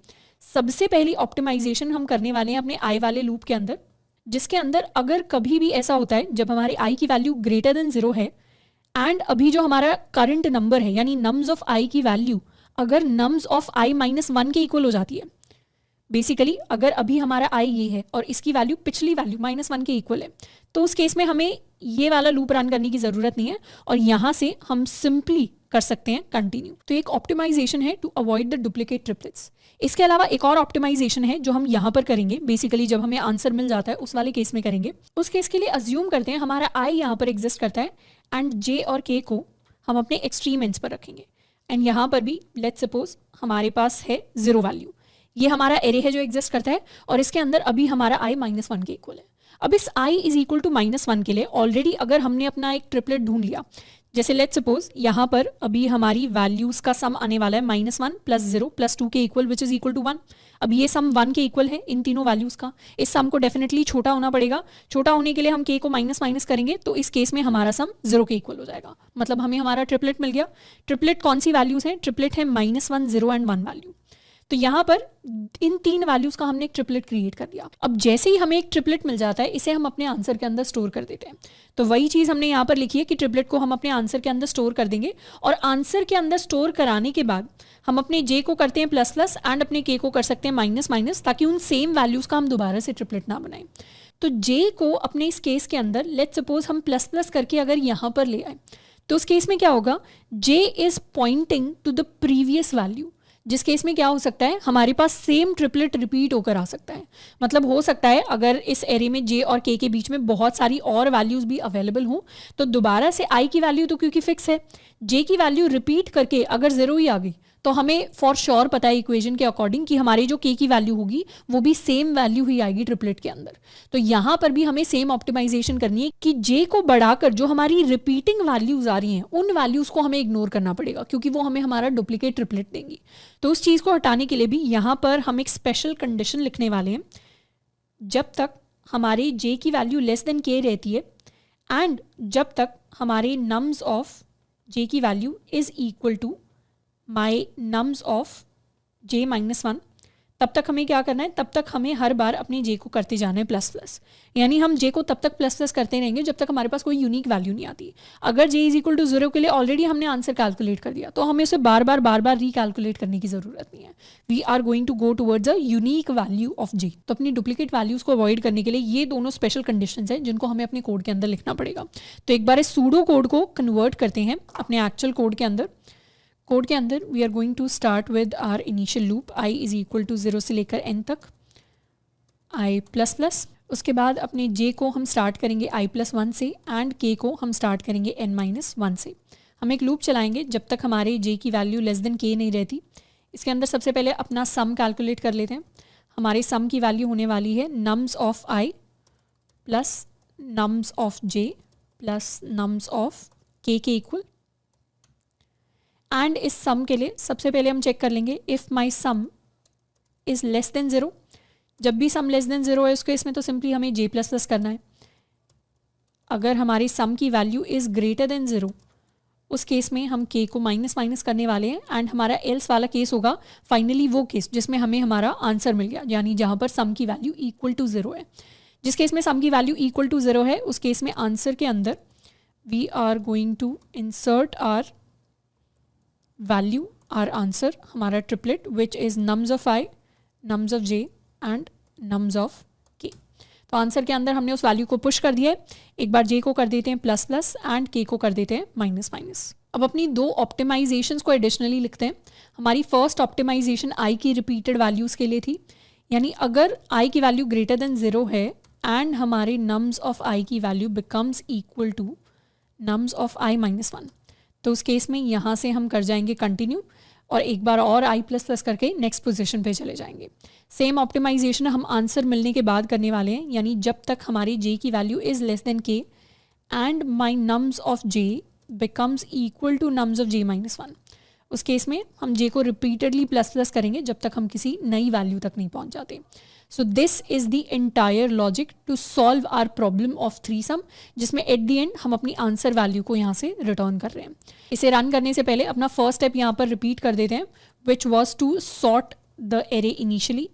सबसे पहली ऑप्टिमाइजेशन हम करने वाले हैं अपने आई वाले लूप के अंदर, जिसके अंदर अगर कभी भी ऐसा होता है जब हमारी आई की वैल्यू ग्रेटर देन 0 है एंड अभी जो हमारा करंट नंबर है यानी नम्स ऑफ आई की वैल्यू अगर नम्स ऑफ आई -1 के इक्वल हो जाती है, बेसिकली अगर अभी हमारा आई ये है और इसकी वैल्यू पिछली वैल्यू -1 के इक्वल है, तो उस केस में हमें ये वाला लूप रन करने की ज़रूरत नहीं है और यहाँ से हम सिंपली कर सकते हैं कंटिन्यू। तो एक ऑप्टिमाइजेशन है to avoid the duplicate triplets. इसके अलावा एक और ऑप्टिमाइजेशन है जो हम यहाँ पर करेंगे। बेसिकली जब हमें आंसर मिल जाता है उस वाले केस में करेंगे। उस केस के लिए अज्यूम करते हैं हमारा आई यहाँ पर एग्जिस्ट करता है एंड जे और के को हम अपने एक्सट्रीम एंड्स पर रखेंगे एंड यहाँ पर भी लेट्स सपोज हमारे पास है 0 वैल्यू। ये हमारा एरे है जो एग्जिस्ट करता है और इसके अंदर अभी हमारा आई -1 के इक्वल है। अब इस आई इज इक्वल टू -1 के लिए ऑलरेडी अगर हमने अपना एक ट्रिपलेट ढूंढ लिया, जैसे लेट्स सपोज यहाँ पर अभी हमारी वैल्यूज का सम आने वाला है -1 + 0 + 2 के equal which is equal to 1। अब ये सम 1 के इक्वल है इन तीनों वैल्यूज का। इस सम को डेफिनेटली छोटा होना पड़ेगा। छोटा होने के लिए हम के को माइनस करेंगे, तो इस केस में हमारा सम 0 के इक्वल हो जाएगा। मतलब हमें हमारा ट्रिपलेट मिल गया। ट्रिपलेट कौन सी वैल्यूज हैं? ट्रिपलेट है -1 0 एंड 1 वैल्यू। तो यहाँ पर इन 3 वैल्यूज का हमने एक ट्रिपलेट क्रिएट कर दिया। अब जैसे ही हमें एक ट्रिपलेट मिल जाता है, इसे हम अपने आंसर के अंदर स्टोर कर देते हैं। तो वही चीज़ हमने यहाँ पर लिखी है कि ट्रिपलेट को हम अपने आंसर के अंदर स्टोर कर देंगे और आंसर के अंदर स्टोर कराने के बाद हम अपने जे को करते हैं ++ एंड अपने के को कर सकते हैं -, ताकि उन सेम वैल्यूज़ का हम दोबारा से ट्रिपलेट ना बनाएं। तो जे को अपने इस केस के अंदर लेट्स सपोज हम ++ करके अगर यहाँ पर ले आए, तो उस केस में क्या होगा? J is pointing to the previous value, जिस केस में क्या हो सकता है? हमारे पास सेम ट्रिपलेट रिपीट होकर आ सकता है। मतलब हो सकता है अगर इस एरे में जे और के बीच में बहुत सारी और वैल्यूज भी अवेलेबल हों, तो दोबारा से आई की वैल्यू तो क्योंकि फिक्स है, जे की वैल्यू रिपीट करके अगर 0 ही आ गई, तो हमें फॉर श्योर पता है इक्वेशन के अकॉर्डिंग कि हमारी जो के की वैल्यू होगी वो भी सेम वैल्यू ही आएगी ट्रिपलेट के अंदर। तो यहाँ पर भी हमें सेम ऑप्टिमाइजेशन करनी है कि जे को बढ़ाकर जो हमारी रिपीटिंग वैल्यूज आ रही हैं उन वैल्यूज को हमें इग्नोर करना पड़ेगा, क्योंकि वो हमें हमारा डुप्लीकेट ट्रिपलेट देंगी। तो उस चीज़ को हटाने के लिए भी यहाँ पर हम एक स्पेशल कंडीशन लिखने वाले हैं। जब तक हमारे जे की वैल्यू लेस देन के रहती है एंड जब तक हमारे नम्स ऑफ जे की value is equal to my nums of j -1, तब तक हमें क्या करना है? तब तक हमें हर बार अपने जे को करते जाना है ++। यानी हम जे को तब तक ++ करते रहेंगे जब तक हमारे पास कोई यूनिक वैल्यू नहीं आती। अगर जे इज इक्वल टू 0 के लिए ऑलरेडी हमने आंसर कैलकुलेट कर दिया, तो हमें उसे बार बार रिकैलकुलेट करने की ज़रूरत नहीं है। We are going to go towards a unique value of j. तो अपनी डुप्लीकेट वैल्यूज़ को अवॉइड करने के लिए ये दोनों स्पेशल कंडीशंस हैं जिनको हमें अपने कोड के अंदर लिखना पड़ेगा। तो एक बार इस सूडो कोड को कन्वर्ट करते हैं अपने एक्चुअल कोड के अंदर। कोड के अंदर we are going to start with our initial loop i is equal to 0 से लेकर n तक i++। उसके बाद अपने j को हम स्टार्ट करेंगे i+1 से एंड k को हम स्टार्ट करेंगे n-1 से। हम एक लूप चलाएंगे जब तक हमारे j की वैल्यू लेस देन k नहीं रहती। इसके अंदर सबसे पहले अपना सम कैलकुलेट कर लेते हैं। हमारे सम की वैल्यू होने वाली है nums of i plus nums of j plus nums of k के इक्वल। एंड इस सम के लिए सबसे पहले हम चेक कर लेंगे if my some is less then 0। जब भी सम लेस देन 0 है उसके इसमें तो सिंपली हमें j प्लस प्लस करना है। अगर हमारी सम की वैल्यू इज़ ग्रेटर देन 0 उस केस में हम k को माइनस माइनस करने वाले हैं। एंड हमारा एल्स वाला केस होगा फाइनली वो केस जिसमें हमें हमारा आंसर मिल गया, यानी जहाँ पर सम की वैल्यू इक्वल टू 0 है। जिस केस में सम की वैल्यू इक्वल टू 0 है उस केस में आंसर के अंदर we are going to insert our value, our answer, हमारा triplet which is nums of i, nums of j and nums of k। तो आंसर के अंदर हमने उस वैल्यू को पुश कर दिया है। एक बार j को कर देते हैं प्लस प्लस एंड k को कर देते हैं माइनस माइनस। अब अपनी दो ऑप्टिमाइजेशंस को एडिशनली लिखते हैं। हमारी फर्स्ट ऑप्टिमाइजेशन i की रिपीटेड वैल्यूज़ के लिए थी, यानी अगर i की वैल्यू ग्रेटर देन 0 है एंड हमारे नम्स ऑफ i की value becomes equal to nums of i minus 1, तो उस केस में यहाँ से हम कर जाएंगे कंटिन्यू और एक बार और i प्लस प्लस करके नेक्स्ट पोजीशन पे चले जाएंगे। सेम ऑप्टिमाइजेशन हम आंसर मिलने के बाद करने वाले हैं, यानी जब तक हमारी j की value is less than k and my nums of j becomes equal to nums of j minus 1, उस केस में हम j को रिपीटेडली प्लस प्लस करेंगे जब तक हम किसी नई वैल्यू तक नहीं पहुंच जाते। So this is the entire logic to solve our problem of three sum, जिसमें एट द एंड हम अपनी आंसर वैल्यू को यहाँ से रिटर्न कर रहे हैं। इसे रन करने से पहले अपना फर्स्ट स्टेप यहाँ पर रिपीट कर देते हैं, which was to sort the array initially.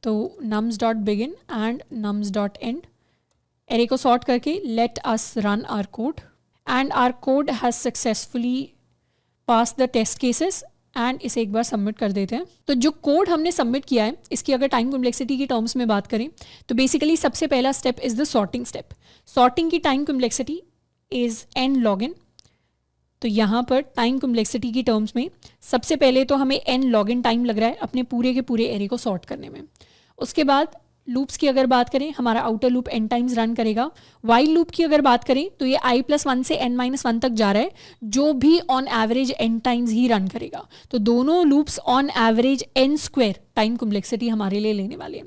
तो nums dot begin and nums dot end, array को सॉर्ट करके let us run our code and our code has successfully pass the test cases and इसे एक बार सबमिट कर देते हैं। तो जो कोड हमने सबमिट किया है इसकी अगर टाइम कॉम्प्लेक्सिटी की टर्म्स में बात करें तो बेसिकली सबसे पहला step is the sorting step. Sorting की time complexity is n log n। तो यहाँ पर टाइम कॉम्प्लेक्सिटी की टर्म्स में सबसे पहले तो हमें n log n टाइम लग रहा है अपने पूरे के पूरे एरे को सॉर्ट करने में। उसके बाद लूप्स की अगर बात करें, हमारा outer loop n times run करेगा। वाइल लूप की अगर बात करें तो ये i प्लस 1 से n माइनस 1 तक जा रहा है, जो भी on average n times he run करेगा। तो दोनों loops on average n square time complexity हमारे लिए लेने वाले हैं।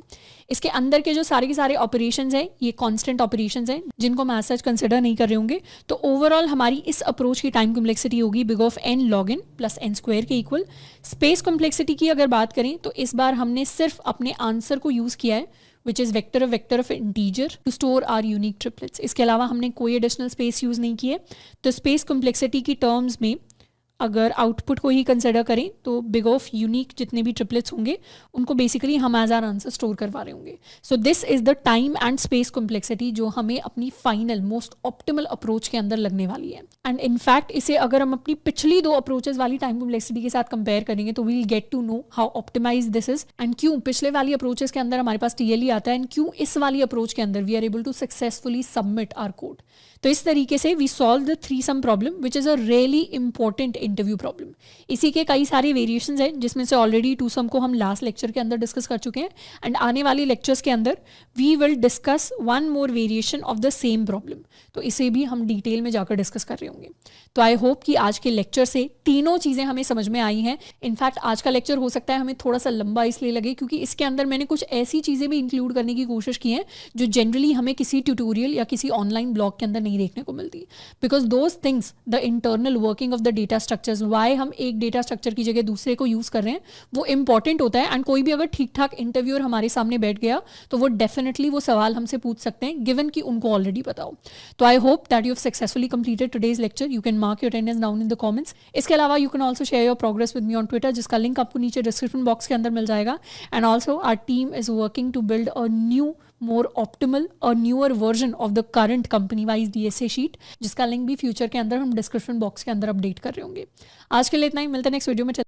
इसके अंदर के जो सारे के सारे ऑपरेशंस हैं ये कांस्टेंट ऑपरेशंस हैं जिनको हम एज सच कंसिडर नहीं कर रहे होंगे। तो ओवरऑल हमारी इस अप्रोच की टाइम कॉम्प्लेक्सिटी होगी big of n log n plus n square के इक्वल। स्पेस कॉम्प्लेक्सिटी की अगर बात करें तो इस बार हमने सिर्फ अपने आंसर को यूज़ किया है, which is vector of integer to store our unique triplets. इसके अलावा हमने कोई एडिशनल स्पेस यूज़ नहीं किए। तो स्पेस कॉम्प्लेक्सिटी की टर्म्स में अगर आउटपुट को ही कंसिडर करें तो बिग ऑफ यूनिक जितने भी ट्रिपलेट्स होंगे उनको बेसिकली हम एज आर आंसर स्टोर करवा रहे होंगे। सो this is the time and space complexity जो हमें अपनी फाइनल मोस्ट ऑप्टिमल अप्रोच के अंदर लगने वाली है। एंड इनफैक्ट इसे अगर हम अपनी पिछली दो अप्रोचेस वाली टाइम कॉम्प्लेक्सिटी के साथ कंपेयर करेंगे तो we'll get to know how optimize this is and क्यों पिछले वाली अप्रोचेस के अंदर हमारे पास TLE आता है एंड क्यों इस वाली अप्रोच के अंदर we are able to successfully submit our code. तो इस तरीके से we solve the three sum problem which is a really important interview problem. इसी के कई सारे वेरिएशंस हैं जिसमें से ऑलरेडी टू सम को हम लास्ट लेक्चर के अंदर डिस्कस कर चुके हैं एंड आने वाले लेक्चर्स के अंदर we will discuss one more variation of the same problem. तो इसे भी हम डिटेल में जाकर डिस्कस कर रहे होंगे। तो आई होप कि आज के लेक्चर से तीनों चीज़ें हमें समझ में आई हैं। इनफैक्ट आज का लेक्चर हो सकता है हमें थोड़ा सा लंबा इसलिए लगे क्योंकि इसके अंदर मैंने कुछ ऐसी चीज़ें भी इंक्लूड करने की कोशिश की हैं जो जनरली हमें किसी ट्यूटोरियल या किसी ऑनलाइन ब्लॉग के अंदर नहीं देखने को मिलती। Because those things the internal working of the data structures, why हम एक डेटा स्ट्रक्चर की जगह दूसरे को यूज़ कर रहे हैं, वो इंपॉर्टेंट होता है। एंड कोई भी अगर ठीक ठाक इंटरव्यूअर हमारे सामने बैठ गया तो वो डेफिनेटली वो सवाल हमसे पूछ सकते हैं गिवन कि उनको ऑलरेडी पता हो। तो I hope that you have successfully completed today's lecture. You can mark your attendance down in the comments. इसके अलावा you can also share your progress with me on Twitter, जिसका लिंक आपको नीचे डिस्क्रिप्शन बॉक्स के अंदर मिल जाएगा। And also our team is working to build a new more optimal or newer version of the current company wise DSA sheet, जिसका लिंक भी फ्यूचर के अंदर हम डिस्क्रिप्शन बॉक्स के अंदर अपडेट कर रहे होंगे। आज के लिए इतना ही, मिलते हैं नेक्स्ट वीडियो में।